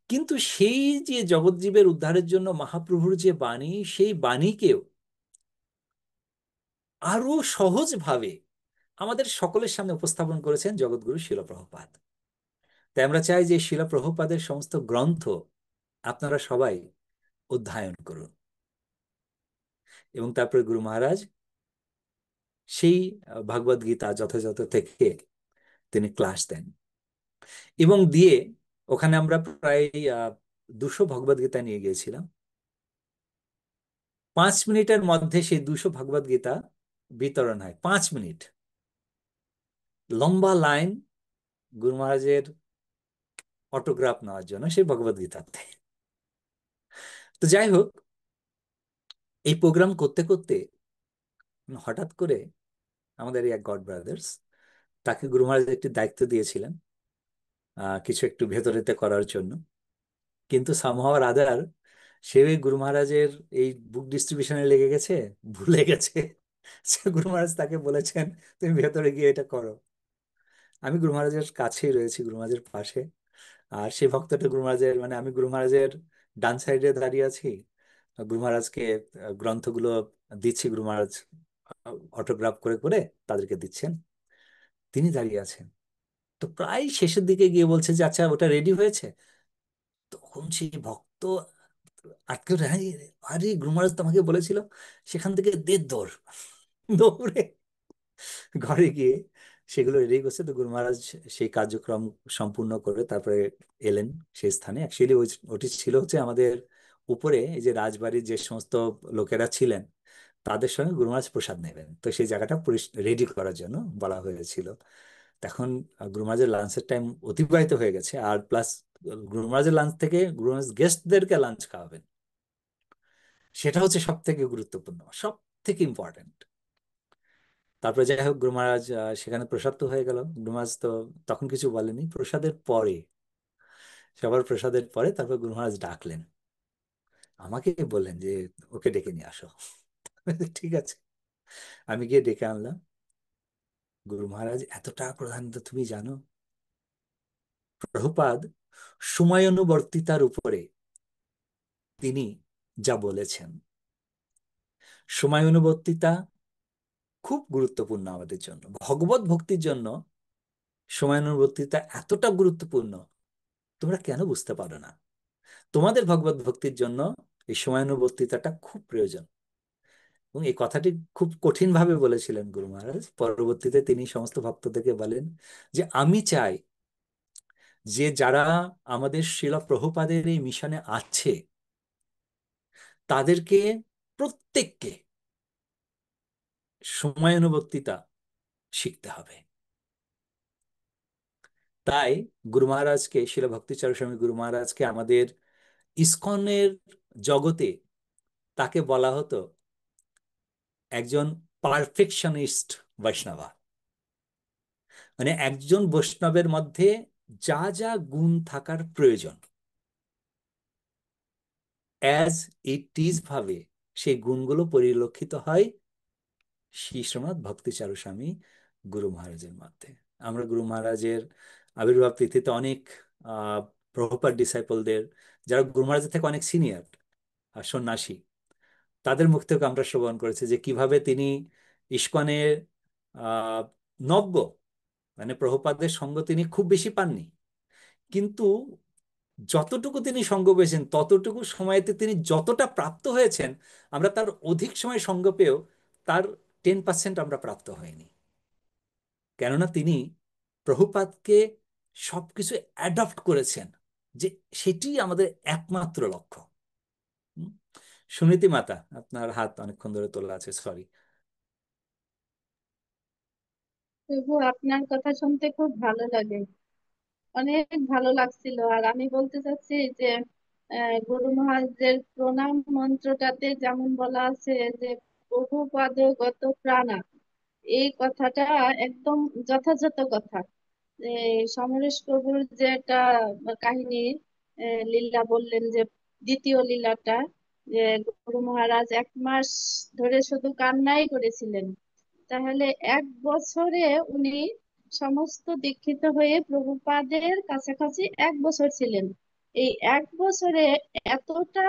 কিন্তু সেই যে জগৎজীবের উদ্ধারের জন্য মহাপ্রভুর যে বাণী, সেই বাণীকেও আরো সহজভাবে আমাদের সকলের সামনে উপস্থাপন করেছেন জগৎগুরু শিল প্রভুপাদ। তাই আমরা চাই যে শিল প্রভুপাদের সমস্ত গ্রন্থ আপনারা সবাই অধ্যয়ন করুন। এবং তারপরে গুরু মহারাজ সেই ভাগবত গীতা যথাযথ থেকে তিনি ক্লাস দেন, এবং দিয়ে ওখানে আমরা প্রায় 200 ভগবত গীতা নিয়ে গিয়েছিলাম। 5 মিনিটের মধ্যে সেই 200 ভগবত গীতা বিতরণ হয়। 5 মিনিট লম্বা লাইন গুরু মহারাজের অটোগ্রাফ নেওয়ার জন্য সেই ভগবত গীতাতে। তো যাই হোক, এই প্রোগ্রাম করতে করতে হঠাৎ করে আমাদের এই এক গড ব্রাদার্স, তাকে গুরু মহারাজ একটি দায়িত্ব দিয়েছিলেন কিছু একটু ভেতরেতে করার জন্য। কিন্তু সামহাও আদার সে ওই গুরু মহারাজের এই বুক ডিস্ট্রিবিউশনে লেগে গেছে, ভুলে গেছে। সে গুরু মহারাজ তাকে বলেছেন তুমি ভেতরে গিয়ে এটা করো। আমি গুরু মহারাজের কাছেই রয়েছি, গুরু মহারাজের পাশে। আর সেই ভক্তটা গুরু মহারাজের, মানে আমি গুরু মহারাজের ডান সাইডে দাঁড়িয়ে আছি, গুরু মহারাজকে গ্রন্থগুলো দিচ্ছি, গুরু মহারাজ অটোগ্রাফ করে করে তাদেরকে দিচ্ছেন, তিনি দাঁড়িয়ে আছেন। তো প্রায় শেষের দিকে গিয়ে বলছে যে আচ্ছা ওটা রেডি হয়েছে। তখন সেই ভক্ত আটকে উঠে, হ্যাঁ, আরে গুরু মহারাজ তো আমাকে বলেছিল। সেখান থেকে দৌড় দৌড়ে ঘরে গিয়ে সেগুলো রেডি করছে। তো গুরু মহারাজ সেই কার্যক্রম সম্পূর্ণ করে তারপরে এলেন সেই স্থানে। অ্যাকচুয়ালি ওটি ছিল হচ্ছে আমাদের উপরে এই যে রাজবাড়ির যে সমস্ত লোকেরা ছিলেন তাদের সঙ্গে গুরু মহারাজ প্রসাদ নেবেন, তো সেই জায়গাটা রেডি করার জন্য বলা হয়েছিল। তখন গুরু মহারাজের লাঞ্চের টাইম অতিবাহিত হয়ে গেছে, আর প্লাস গুরু মহারাজের লাঞ্চ থেকে গুরু মহারাজ গেস্টদেরকে লাঞ্চ খাওয়াবেন, সেটা হচ্ছে সব থেকে গুরুত্বপূর্ণ, সব থেকে ইম্পর্টেন্ট। তারপরে যাই হোক, গুরু মহারাজ সেখানে প্রসাদ তো হয়ে গেল। গুরু মহারাজ তো তখন কিছু বলেনি। প্রসাদের পরে, সবার প্রসাদের পরে তারপর গুরু মহারাজ ডাকলেন, আমাকে বললেন যে ওকে ডেকে নিয়ে আসো। ঠিক আছে, আমি গিয়ে ডেকে আনলাম। গুরু মহারাজ এতটা প্রধানিত তুমি জানো, প্রভুপাদ সময়ানুবর্তিতার উপরে তিনি যা বলেছেন, সময়ানুবর্তিতা খুব গুরুত্বপূর্ণ আমাদের জন্য, ভগবত ভক্তির জন্য সময়ানুবর্তিতা এতটা গুরুত্বপূর্ণ তোমরা কেন বুঝতে পারো না। তোমাদের ভগবত ভক্তির জন্য এই সময়ানুবর্তিতাটা খুব প্রয়োজন। এবং এই কথাটি খুব কঠিন ভাবে বলেছিলেন গুরু মহারাজ। পরবর্তীতে তিনি সমস্ত ভক্তদেরকে বলেন যে আমি চাই যে যারা আমাদের শিলা প্রভুপাদের এই মিশনে আছে তাদেরকে প্রত্যেককে সময়ানুবর্তিতা শিখতে হবে। তাই গুরু মহারাজকে, শিল ভক্তিচরণ স্বামী গুরু মহারাজকে আমাদের ইসকনের জগতে তাকে বলা হতো একজন পারফেকশনিস্ট বৈষ্ণবা। মানে একজন বৈষ্ণবের মধ্যে যা যা গুণ থাকার প্রয়োজন অ্যাজ ইট ইজ ভাবে সেই গুণগুলো পরিলক্ষিত হয় শ্রী শ্রীমৎ ভক্তিচারু স্বামী গুরু মহারাজের মধ্যে। আমরা গুরু মহারাজের আবির্ভাব তিথিতে অনেক প্রভুপাদ ডিসাইপলদের, যারা গুরু মহারাজের থেকে অনেক সিনিয়র আর সন্ন্যাসী, তাদের মুখ থেকে আমরা শ্রবণ করেছি যে কিভাবে তিনি ইস্কনের আহ নব্য, মানে প্রভুপাদের সঙ্গ তিনি খুব বেশি পাননি, কিন্তু যতটুকু তিনি সঙ্গ পেয়েছেন ততটুকু সময়তে তিনি যতটা প্রাপ্ত হয়েছেন, আমরা তার অধিক সময় সঙ্গ পেয়েও তার 10% আমরা প্রাপ্ত হয়নি। কেননা তিনি প্রভুপাদকে সবকিছু অ্যাডপ্ট করেছেন, যে সেটি আমাদের একমাত্র লক্ষ্য। হুম? সুনীতি মাতা, আপনার হাত অনেকক্ষণ ধরে তোলা আছে, সরি। তবু আপনার কথা শুনতে খুব ভালো লাগে, অনেক ভালো লাগছিল। আর আমি বলতে চাচ্ছি যে গুরু মহারাজের প্রণাম মন্ত্রটাতে যেমন বলা আছে যে বহুপদ গত প্রাণা, এই কথাটা একদম যথাযথ কথা। যে সমরেশ প্রভুর যে একটা কাহিনী, লীলা বললেন, যে দ্বিতীয় লীলাটা, যে গুরু মহারাজ 1 মাস ধরে শুধু কান্নাই করেছিলেন। তাহলে 1 বছরে উনি সমস্ত দীক্ষিত হয়ে প্রভুপাদের কাছাকাছি 1 বছর ছিলেন। এই 1 বছরে এতটা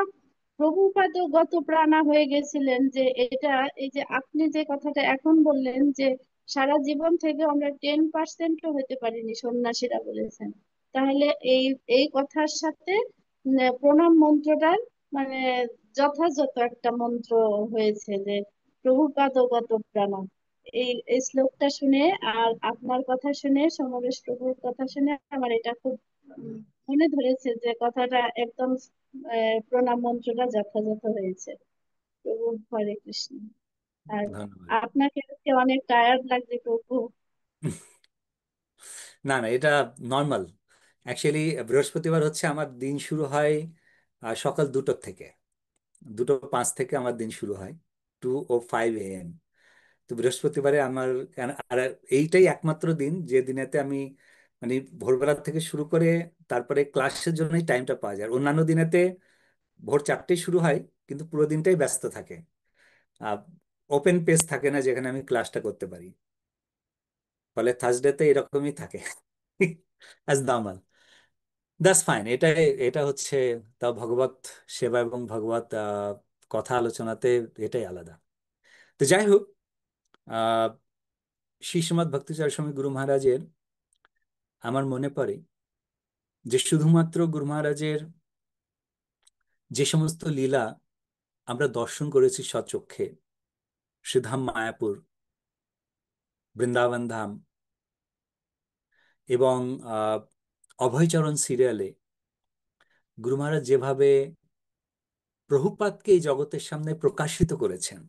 প্রভুপাদগত প্রাণা হয়ে গেছিলেন যে এটা, এই যে আপনি যে কথাটা এখন বললেন যে সারা জীবন থেকে আমরা 10%ও হতে পারিনি, সন্ন্যাসীরা বলেছেন। তাহলে এই এই কথার সাথে প্রণাম মন্ত্রটার মানে যথাযথ একটা মন্ত্র হয়েছে, যে প্রভুপাদগত প্রাণা। এই শ্লোকটা শুনে আর আপনার কথা শুনে, সমরেশ প্রভুর কথা শুনে আমার এটা খুব উম, মনে ধরেছে যে কথাটা একদম প্রণাম মন্ত্রটা যথাযথ হয়েছে। প্রভু হরে কৃষ্ণ। আর ধন্যবাদ। আপনাকে আজকে অনেক টায়ার্ড লাগছে প্রভু। না না, এটা নর্মাল। অ্যাকচুয়ালি বৃহস্পতিবার হচ্ছে আমার দিন শুরু হয় সকাল 2টো থেকে, 2:05 থেকে আমার দিন শুরু হয়, 2:05 AM। তো বৃহস্পতিবারে আমার আর এইটাই একমাত্র দিন যে দিনেতে আমি মানে ভোরবেলা থেকে শুরু করে তারপরে ক্লাসের জন্যই টাইমটা পাওয়া যায়। অন্যান্য দিনেতে ভোর 4টেই শুরু হয়, কিন্তু পুরো দিনটাই ব্যস্ত থাকে। ওপেন পেজ থাকে না যেখানে আমি ক্লাসটা করতে পারি। ফলে থার্সডেতে এরকমই থাকে অ্যাজ দামাল। That's fine. এটা এটা হচ্ছে তা ভগবত সেবা এবং ভগবত কথা আলোচনাতে এটাই আলাদা। তো যাই হোক, আহ শ্রী শ্রীমৎ ভক্তিচার স্বামী গুরু মহারাজের আমার মনে পড়ে যে শুধুমাত্র গুরু মহারাজের যে সমস্ত লীলা আমরা দর্শন করেছি সচক্ষে, শ্রীধাম মায়াপুর, বৃন্দাবন ধাম এবং আহ অভয়চরণ সিরিয়ালে গুরু মহারাজ যেভাবে প্রভুপাদকে এই জগতের সামনে প্রকাশিত করেছেন,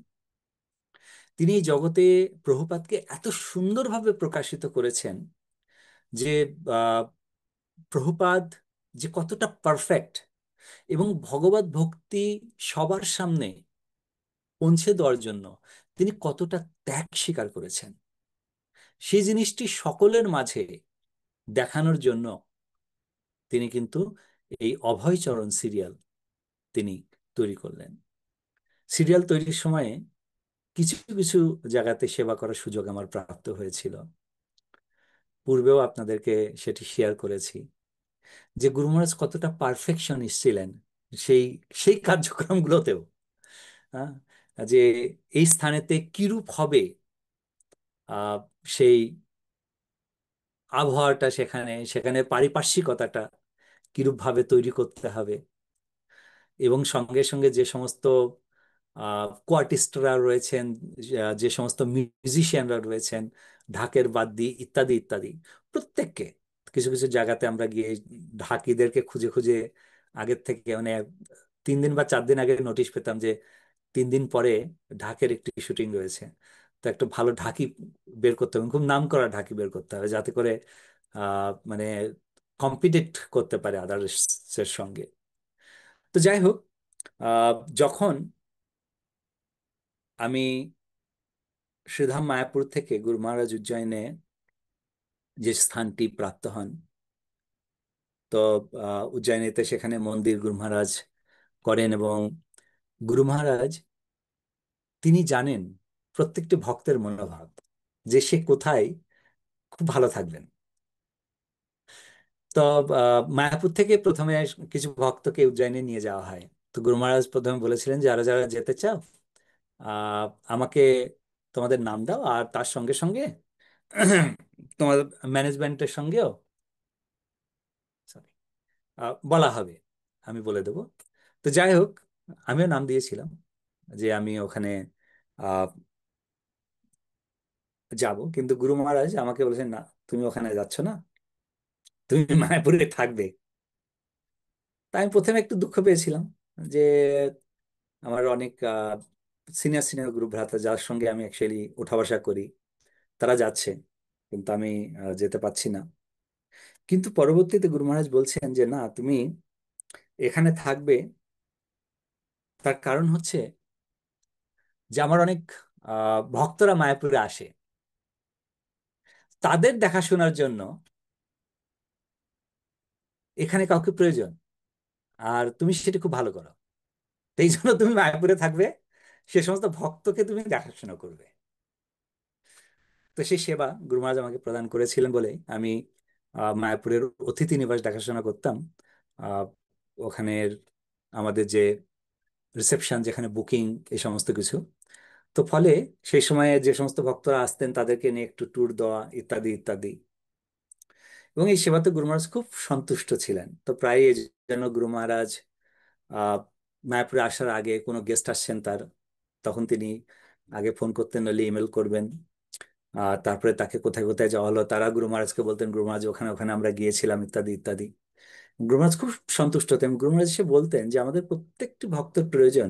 তিনি এই জগতে প্রভুপাদকে এত সুন্দরভাবে প্রকাশিত করেছেন যে আহ, প্রভুপাদ যে কতটা পারফেক্ট এবং ভগবত ভক্তি সবার সামনে পৌঁছে দেওয়ার জন্য তিনি কতটা ত্যাগ স্বীকার করেছেন, সেই জিনিসটি সকলের মাঝে দেখানোর জন্য তিনি কিন্তু এই অভয়চরণ সিরিয়াল তিনি তৈরি করলেন। সিরিয়াল তৈরির সময়ে কিছু কিছু জায়গাতে সেবা করার সুযোগ আমার প্রাপ্ত হয়েছিল। পূর্বেও আপনাদেরকে সেটি শেয়ার করেছি যে গুরু মহারাজ কতটা পারফেকশনিস্ট ছিলেন সেই সেই কার্যক্রমগুলোতেও। হ্যাঁ, যে এই স্থানেতে কিরূপ হবে, আহ সেই আবহাওয়াটা, সেখানে সেখানে পারিপার্শ্বিকতাটা কিরূপ ভাবে তৈরি করতে হবে, এবং সঙ্গে সঙ্গে যে সমস্ত কোয়ার্টিস্টরা রয়েছেন, যে সমস্ত মিউজিশিয়ানরা রয়েছেন, ঢাকের বাদ্যি ইত্যাদি ইত্যাদি, প্রত্যেককে কিছু কিছু জায়গাতে আমরা গিয়ে ঢাকিদেরকে খুঁজে খুঁজে আগের থেকে, মানে 3 দিন বা 4 দিন আগে নোটিশ পেতাম যে 3 দিন পরে ঢাকের একটি শুটিং রয়েছে। তো একটা ভালো ঢাকি বের করতে হবে, খুব নাম করা ঢাকি বের করতে হবে, যাতে করে মানে কম্পিটিট করতে পারে আদার্স এর সঙ্গে। তো যাই হোক, আহ, যখন আমি শ্রীধাম মায়াপুর থেকে গুরু মহারাজ উজ্জয়িনে যে স্থানটি প্রাপ্ত হন, তো উজ্জয়িনীতে সেখানে মন্দির গুরু মহারাজ করেন, এবং গুরু মহারাজ তিনি জানেন প্রত্যেকটি ভক্তের মনোভাব, যে সে কোথায় খুব ভালো থাকবেন। তো মায়াপুর থেকে প্রথমে কিছু ভক্তকে উজ্জয়িনী নিয়ে যাওয়া হয়। তো গুরু মহারাজ প্রথমে বলেছিলেন, যারা যারা যেতে চাও আহ আমাকে তোমাদের নাম দাও, আর তার সঙ্গে সঙ্গে তোমার ম্যানেজমেন্টের সঙ্গেও sorry, বলা হবে, আমি বলে দেবো। তো যাই হোক, আমিও নাম দিয়েছিলাম যে আমি ওখানে আহ যাব, কিন্তু গুরু মহারাজ আমাকে বলেছেন, না, তুমি ওখানে যাচ্ছ না, তুমি মায়াপুরে থাকবে। তাই আমি প্রথমে একটু দুঃখ পেয়েছিলাম যে আমার অনেক সিনিয়র সিনিয়র গ্রুপ ভ্রাতা, যার সঙ্গে আমি অ্যাকচুয়ালি ওঠা বসা করি, তারা যাচ্ছে, কিন্তু আমি যেতে পারছি না। কিন্তু পরবর্তীতে গুরু মহারাজ বলছেন যে না, তুমি এখানে থাকবে। তার কারণ হচ্ছে যে আমার অনেক ভক্তরা মায়াপুরে আসে, তাদের দেখাশোনার জন্য এখানে কাউকে প্রয়োজন, আর তুমি সেটা খুব ভালো করো। তো এই জন্য তুমি মায়াপুরে থাকবে, সে সমস্ত ভক্তকে তুমি দেখাশোনা করবে। তো সেই সেবা গুরু মহারাজ আমাকে প্রদান করেছিলেন বলে আমি মায়াপুরের অতিথি নিবাস দেখাশোনা করতাম। আহ, ওখানের আমাদের যে রিসেপশন, যেখানে বুকিং, এই সমস্ত কিছু। তো ফলে সেই সময়ে যে সমস্ত ভক্তরা আসতেন তাদেরকে নিয়ে একটু ট্যুর দেওয়া ইত্যাদি ইত্যাদি। এবং এই সেবাতে গুরু মহারাজ খুব সন্তুষ্ট ছিলেন। তো প্রায় এই যেন গুরু মহারাজ আহ মায়াপুরে আসার আগে কোনো গেস্ট আসছেন তার, তখন তিনি আগে ফোন করতেন, নাহলে ইমেল করবেন। তারপরে তাকে কোথায় কোথায় যাওয়া হলো তারা গুরু মহারাজকে বলতেন, গুরু মহারাজ ওখানে ওখানে আমরা গিয়েছিলাম ইত্যাদি ইত্যাদি। গুরু মহারাজ খুব সন্তুষ্ট হতেন। গুরু মহারাজ এসে বলতেন যে আমাদের প্রত্যেকটি ভক্তের প্রয়োজন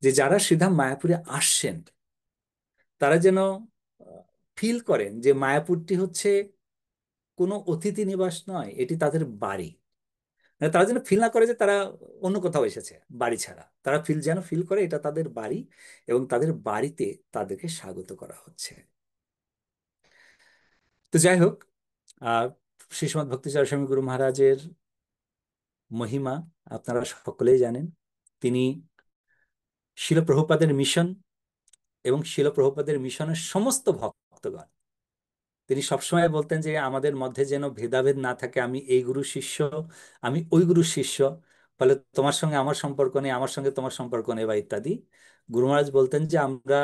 যে যারা শ্রীধাম মায়াপুরে আসছেন, তারা যেন ফিল করেন যে মায়াপুরটি হচ্ছে কোনো অতিথি নিবাস নয়, এটি তাদের বাড়ি। মানে তারা যেন ফিল না করে যে তারা অন্য কোথাও এসেছে বাড়ি ছাড়া, তারা যেন ফিল করে এটা তাদের বাড়ি, এবং তাদের বাড়িতে তাদেরকে স্বাগত করা হচ্ছে। তো যাই হোক, আহ শ্রীশ্রীমৎ ভক্তিচারণ স্বামী গুরু মহারাজের মহিমা আপনারা সকলেই জানেন। তিনি শিল প্রভুপাদের মিশন এবং শিল প্রভুপাদের মিশনের সমস্ত ভক্তগণ, তিনি সবসময় বলতেন যে আমাদের মধ্যে যেন ভেদাভেদ না থাকে, আমি এই গুরু শিষ্য, আমি ওই গুরু শিষ্য, ফলে তোমার সঙ্গে আমার সম্পর্ক নেই, আমার সঙ্গে তোমার সম্পর্ক নেই, বা ইত্যাদি। গুরু মহারাজ বলতেন যে আমরা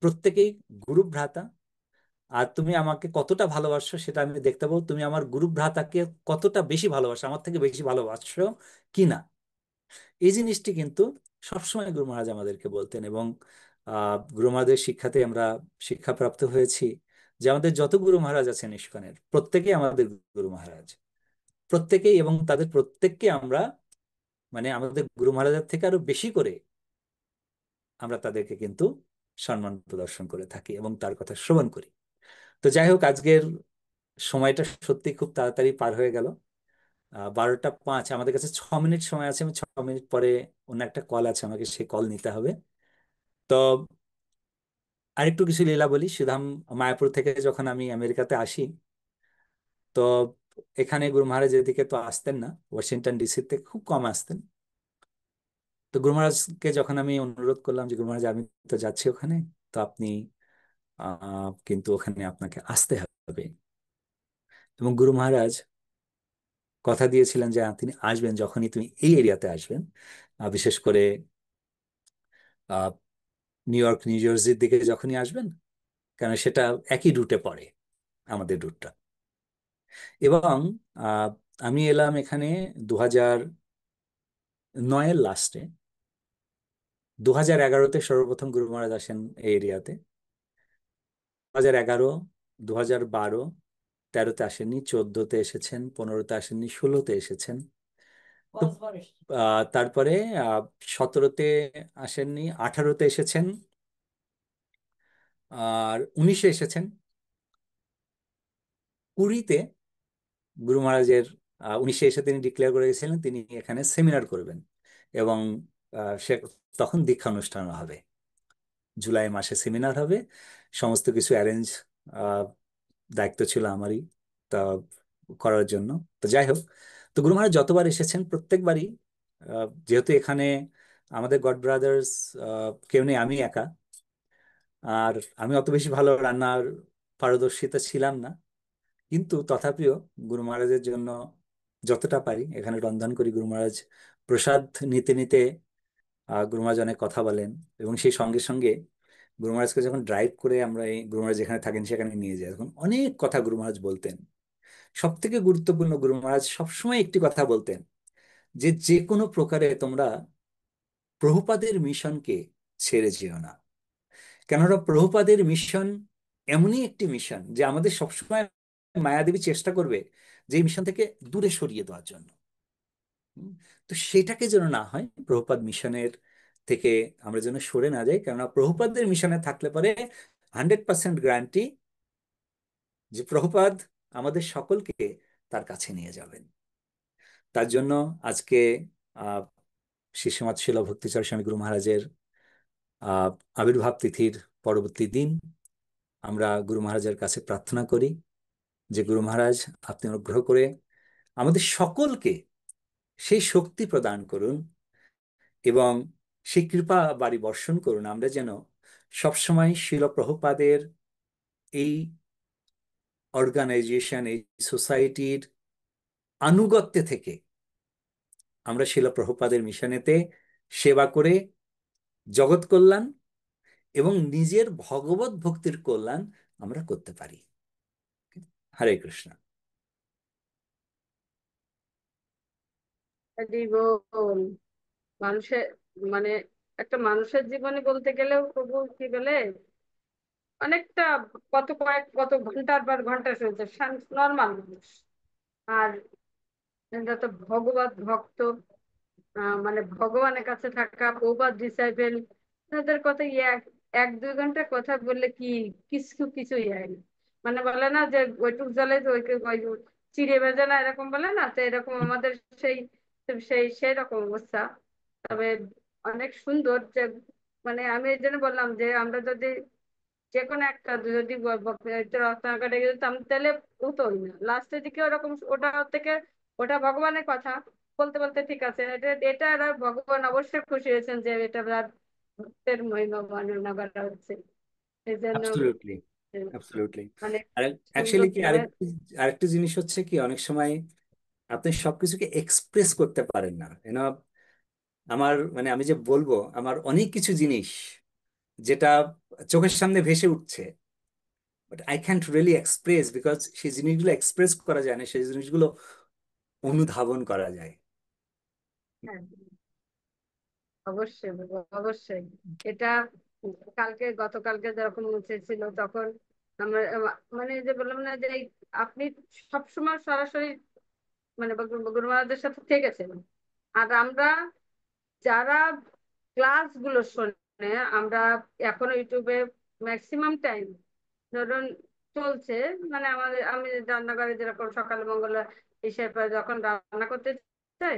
প্রত্যেকেই গুরু ভ্রাতা, আর তুমি আমাকে কতটা ভালোবাসো সেটা আমি দেখতে পাবো, তুমি আমার গুরু ভ্রাতাকে কতটা বেশি ভালোবাসো, আমার থেকে বেশি ভালোবাসো কিনা। এই জিনিসটি কিন্তু সবসময় গুরু মহারাজ আমাদেরকে বলতেন। এবং গুরু মহারাজের শিক্ষাতে আমরা শিক্ষাপ্রাপ্ত হয়েছি যে আমাদের যত গুরু মহারাজ আছেন ইস্কনের, প্রত্যেকেই আমাদের গুরু মহারাজ, প্রত্যেকেই। এবং তাদের প্রত্যেককে আমরা, মানে আমাদের গুরু মহারাজের থেকে আরো বেশি করে আমরা তাদেরকে কিন্তু সম্মান প্রদর্শন করে থাকি এবং তার কথা শ্রবণ করি। তো যাই হোক, আজকের সময়টা সত্যি খুব তাড়াতাড়ি পার হয়ে গেল। 12টা 5, আমাদের কাছে 6 মিনিট সময় আছে। আমি 6 মিনিট পরে অন্য একটা কল আছে, আমাকে সেই কল নিতে হবে। তো আরেকটু কিছু লীলা বলি। সুধাম মায়াপুর থেকে যখন আমি আমেরিকাতে আসি, তো এখানে গুরু মহারাজ এদিকে তো আসতেন না, ওয়াশিংটন ডিসিতে খুব কম আসতেন। তো গুরু মহারাজকে যখন আমি অনুরোধ করলাম যে গুরু মহারাজ আমি তো যাচ্ছি ওখানে, তো আপনি কিন্তু ওখানে আপনাকে আসতে হবে। এবং গুরু মহারাজ কথা দিয়েছিলেন যে তিনি আসবেন যখনই তুমি এই এরিয়াতে আসবেন, বিশেষ করে আহ নিউ ইয়র্ক নিউ জার্সির দিকে যখনই আসবেন, কারণ সেটা একই রুটে পড়ে আমাদের রুটটা। এবং আহ, আমি এলাম এখানে নয়ের লাস্টে 2011-তে সর্বপ্রথম গুরু মহারাজ আসেন এই এরিয়াতে। 2011, 2012, 13-তে আসেননি, 14-তে এসেছেন, 15-তে আসেননি, 16-তে এসেছেন। তো তারপরে 17-তে আসেননি, 18-তে এসেছেন, আর 19-এ এসেছেন। 20-তে গুরু মহারাজের 19-এ এসে তিনি ডিক্লেয়ার করে গেছিলেন তিনি এখানে সেমিনার করবেন, এবং সে তখন দীক্ষা অনুষ্ঠান হবে, জুলাই মাসে সেমিনার হবে। সমস্ত কিছু অ্যারেঞ্জ দায়িত্ব ছিল আমারই তা করার জন্য। তো যাই হোক, তো গুরু মহারাজ যতবার এসেছেন প্রত্যেকবারই যেহেতু এখানে আমাদের গড ব্রাদার্স কেউ নেই, আমি একা, আর আমি অত বেশি ভালো রান্নার পারদর্শিতা ছিলাম না, কিন্তু তথাপিও গুরু মহারাজের জন্য যতটা পারি এখানে রন্ধন করি। গুরু মহারাজ প্রসাদ নিতে নিতে গুরু মহারাজ অনেক কথা বলেন, এবং সেই সঙ্গে সঙ্গে গুরু মহারাজকে যখন ড্রাইভ করে আমরা এই গুরু মহারাজ যেখানে থাকেন সেখানে নিয়ে যাই, তখন অনেক কথা গুরু মহারাজ বলতেন। সব থেকে গুরুত্বপূর্ণ, গুরু মহারাজ সবসময় একটি কথা বলতেন, যে যে কোনো প্রকারে তোমরা প্রভুপাদের মিশনকে ছেড়ে যেও না। কেননা প্রভুপাদের মিশন এমনই একটি মিশন যে আমাদের সবসময় মায়াদেবী চেষ্টা করবে যে এই মিশন থেকে দূরে সরিয়ে দেওয়ার জন্য। তো সেটাকে যেন না হয়, প্রভুপাদ মিশনের থেকে আমরা যেন সরে না যাই, কেননা প্রভুপাদের মিশনে থাকলে পরে 100% গ্যারান্টি যে প্রভুপাদ আমাদের সকলকে তার কাছে নিয়ে যাবেন। তার জন্য আজকে আহ শিষ্যমাত শিল ভক্তিচর স্বামী গুরু মহারাজের আহ আবির্ভাব তিথির পরবর্তী দিন আমরা গুরু মহারাজের কাছে প্রার্থনা করি যে গুরু মহারাজ আপনি অনুগ্রহ করে আমাদের সকলকে সেই শক্তি প্রদান করুন এবং সেই কৃপা বাড়ি বর্ষণ করুন, আমরা যেন সবসময় শিল প্রভুপাদের এই অর্গানাইজেশন, এই সোসাইটির আনুগত্যে থেকে আমরা শিল প্রভুপাদের মিশনেতে সেবা করে জগৎ কল্যাণ এবং নিজের ভগবত ভক্তির কল্যাণ আমরা করতে পারি। হরে কৃষ্ণ। জীবন মানুষের মানে একটা মানুষের জীবনে বলতে গেলেও প্রভু কি বলে অনেকটা কত ঘন্টার পর ঘন্টা শুনছে নর্মাল মানুষ। আর যত ভগবত ভক্ত মানে ভগবানের কাছে থাকা প্রভুপাদ ডিসাইপেল, তাদের কথা এক 1-2 ঘন্টা কথা বললে কি কিছুই হয় না। মানে বলে না যে ওইটুক জলে তো ওই চিড়ে ভেজে না, এরকম বলে না, তো এরকম আমাদের সেই সেই রকম অবস্থা। তবে অনেক সুন্দর যে মানে আমি এই জন্য বললাম যে আমরা যদি যে কোনো একটা যদি রত্নাকরে যেতাম তাহলে হতোই না, লাস্টের দিকে ওরকম ওটা থেকে ওটা ভগবানের কথা বলতে বলতে ঠিক আছে, এটা আর ভগবান অবশ্যই খুশি হয়েছেন যে এটা তার ভক্তের মহিমা বর্ণনা করা হচ্ছে। এই জন্য অ্যাবসলিউটলি, অ্যাবসলিউটলি। মানে আর সুন্দর অ্যাকচুয়ালি কি ভাবে আরেকটা জিনিস হচ্ছে কি, অনেক সময় আপনি সবকিছুকে এক্সপ্রেস করতে পারেন না। আমার মানে আমি যে বলবো, আমার অনেক কিছু জিনিস যেটা চোখের সামনে ভেসে উঠছে, but I can't really express, because সেই জিনিসগুলো এক্সপ্রেস করা যায় না, সেই জিনিসগুলো অনুধাবন করা যায়। হ্যাঁ, অবশ্যই বলবো, অবশ্যই। এটা গতকালকে যখন ছিল তখন আমরা মানে যে বললাম না যে আপনি সবসময় সরাসরি মানে গুরু মহারাজের সাথে থেকেছেন। আর আমরা যারা ক্লাসগুলো শোনে, আমরা এখনো ইউটিউবে ম্যাক্সিমাম টাইম ধরুন চলছে, মানে আমি রান্নাঘরে যেরকম সকাল মঙ্গল হিসেবে যখন রান্না করতে চাই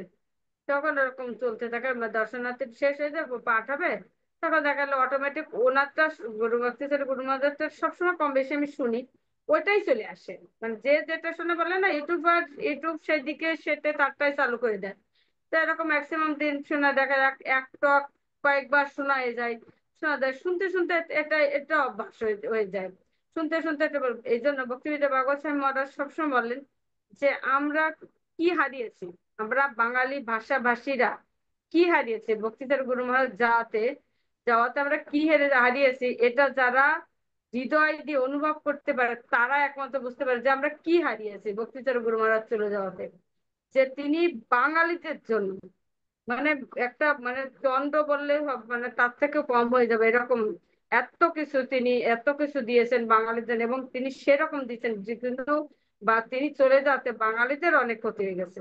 তখন এরকম চলতে থাকে, দর্শনার্থী শেষ হয়ে যাবে পাঠ হবে, তখন দেখা গেলো অটোমেটিক ওনারটা গুরু ভক্তি ছিল গুরু মহারাজটা সবসময় কম বেশি আমি শুনি, ওইটাই চলে আসে। মানে যে যেটা শুনে বলে না ইউটিউব সেদিকে সেটা তারটাই চালু করে দেয়। তো এরকম ম্যাক্সিমাম দিন শোনা দেখা যাক এক টক কয়েকবার শোনা যায় শুনতে শুনতে এটা অভ্যাস হয়ে যায়। শুনতে শুনতে এই জন্য ভক্তিবিদ্যা ভাগবত স্বামী মহারাজ সবসময় বলেন যে আমরা কি হারিয়েছি, আমরা বাঙালি ভাষাভাষীরা কি হারিয়েছি বক্তৃতার গুরু মহারাজ যাওয়াতে যাওয়াতে আমরা কি হারিয়েছি, এটা যারা হৃদয় দিয়ে অনুভব করতে পারে তারা একমাত্র বুঝতে পারে যে আমরা কি হারিয়েছি বক্তৃতার গুরু মহারাজ চলে যাওয়াতে। যে তিনি বাঙালিদের জন্য মানে একটা মানে চন্দ্র বললে মানে তার থেকে কম হয়ে যাবে এরকম। এত কিছু তিনি এত কিছু দিয়েছেন বাঙালিদের, এবং তিনি সেরকম দিয়েছেন যে কিন্তু বা তিনি চলে যাতে বাঙালিদের অনেক ক্ষতি হয়ে গেছে।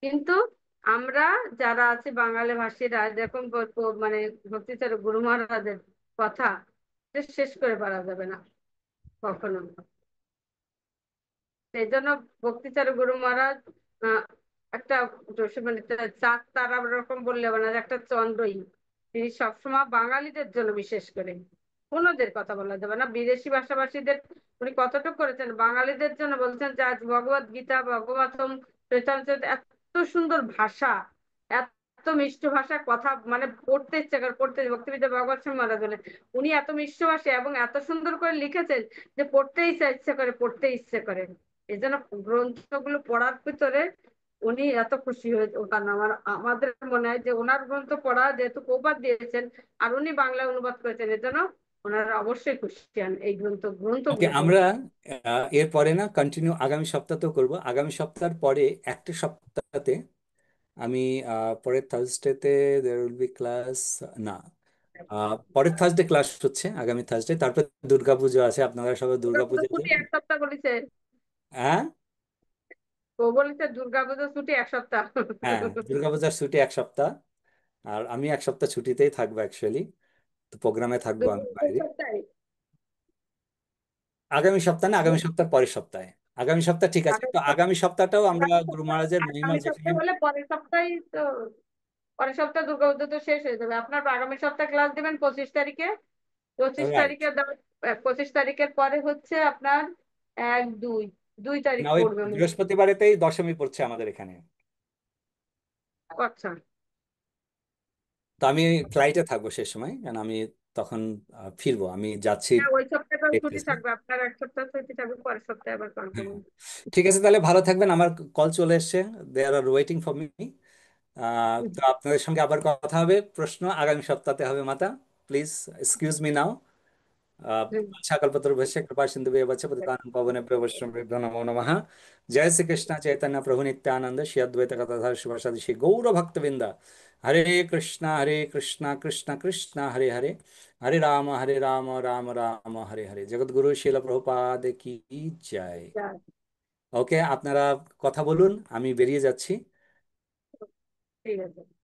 কিন্তু আমরা যারা আছি বাঙালি ভাষীরা দেখুন মানে ভক্তিচরণ গুরু মহারাজের কথা যে শেষ করে পারা যাবে না কখনো। সেই জন্য ভক্তিচরণ গুরু মহারাজ আহ, একটা মানে চাঁদ তারা ওরকম বললে হবে না, একটা চন্দ্রই। তিনি সবসময় বাঙালিদের জন্য বিশেষ করে অন্যদের কথা বলা যাবে না, বিদেশি ভাষাভাষীদের উনি কতটুকু করেছেন বাঙালিদের জন্য বলছেন যে আজ ভগবত গীতা ভগবতম চৈতন্য এত সুন্দর ভাষা, এত মিষ্ট ভাষা কথা মানে পড়তে ইচ্ছে করে পড়তে। ভক্তিবিদ্যা ভগবত সিং মহারাজ বলেন উনি এত মিষ্ট ভাষা এবং এত সুন্দর করে লিখেছেন যে ইচ্ছে করে পড়তে ইচ্ছে করে। এই জন্য গ্রন্থগুলো পড়ার ভিতরে উনি এত খুশি হয়েছে। কারণ আমাদের মনে হয় যে ওনার গ্রন্থ পড়া যেহেতু প্রবাদ দিয়েছেন আর উনি বাংলায় অনুবাদ করেছেন, এর জন্য ওনারা অবশ্যই খুশি হন এই ওকে, গ্রন্থগুলো পড়ে। আমরা এরপরে না কন্টিনিউ আগামী সপ্তাহতেও করব। আগামী সপ্তাহের পরে একটা সপ্তাহতে আমি পরের থার্সডেতে দেয়ার উইল বি ক্লাস না, পরের থার্সডে ক্লাস হচ্ছে আগামী থার্সডে, তারপর দুর্গাপুজো আছে, আপনারা সবাই দুর্গাপুজো দুর্গাপুজো ছুটি এক সপ্তাহ বলেছে। হ্যাঁ। ও বলেছে দুর্গাপুজো ছুটি এক সপ্তাহ। হ্যাঁ, দুর্গাপূজার ছুটি এক সপ্তাহ, আর আমি এক সপ্তাহ ছুটিতেই থাকবো অ্যাকচুয়ালি, তো প্রোগ্রামে থাকবো আমি এই বাইরে। সপ্তাহে আগামী সপ্তাহে না, আগামী সপ্তাহ পরের সপ্তাহে। আগামী সপ্তাহ ঠিক আছে, তো আগামী সপ্তাহটাও আমরা আগামী গুরু সপ্তাহে মহারাজের মহিমা আগামী যেখানে। সপ্তাহে হলে পরের সপ্তাহে তো, পরের সপ্তাহে দুর্গাপুজো তো শেষ হয়ে যাবে। আপনার আগামী সপ্তাহে ক্লাস দিবেন 25 তারিখে। পঁচিশ রাইট। তারিখে দেওয়ার 25 তারিখের পরে হচ্ছে আপনার 1 2 2 তারিখ না, ওই পড়বে মনে হয়। বৃহস্পতিবারেতেই দশমী পড়ছে আমাদের এখানে। আচ্ছা। তো আমি ফ্লাইটে থাকবো সে সময়, কারণ আমি তখন ফিরবো, আমি যাচ্ছি হ্যাঁ ওই সপ্তাহটাও ছুটি দেখতেছি। থাকবে আপনার, এক সপ্তাহ ছুটি থাকবে, পরের সপ্তাহে আবার হ্যাঁ, কন্টিনিউ। ঠিক আছে, তাহলে ভালো থাকবেন। আমার কল চলে এসছে, দে আর ওয়েটিং ফর মি। তো আপনাদের সঙ্গে আবার কথা হবে। প্রশ্ন আগামী সপ্তাহে হবে মাতা। Please excuse me now. কল্পতরুভ্যশ্চ কৃপা সিন্ধুভ্যেব চ পতিতানাং পাবনেভ্যো বৈষ্ণবেভ্যো নমো নমঃ। জয় শ্রীকৃষ্ণ চৈতন্য প্রভু নিত্যানন্দ শ্রী অদ্বৈত গদাধর শিবাসাদি শ্রী গৌর ভক্তবৃন্দ। হরে কৃষ্ণ কৃষ্ণ কৃষ্ণ হরে হরে, হরে রাম রাম রাম হরে হরে। জগৎগুরু শিল প্রভুপাদ কি জয়। ওকে, আপনারা কথা বলুন, আমি বেরিয়ে যাচ্ছি। ঠিক আছে।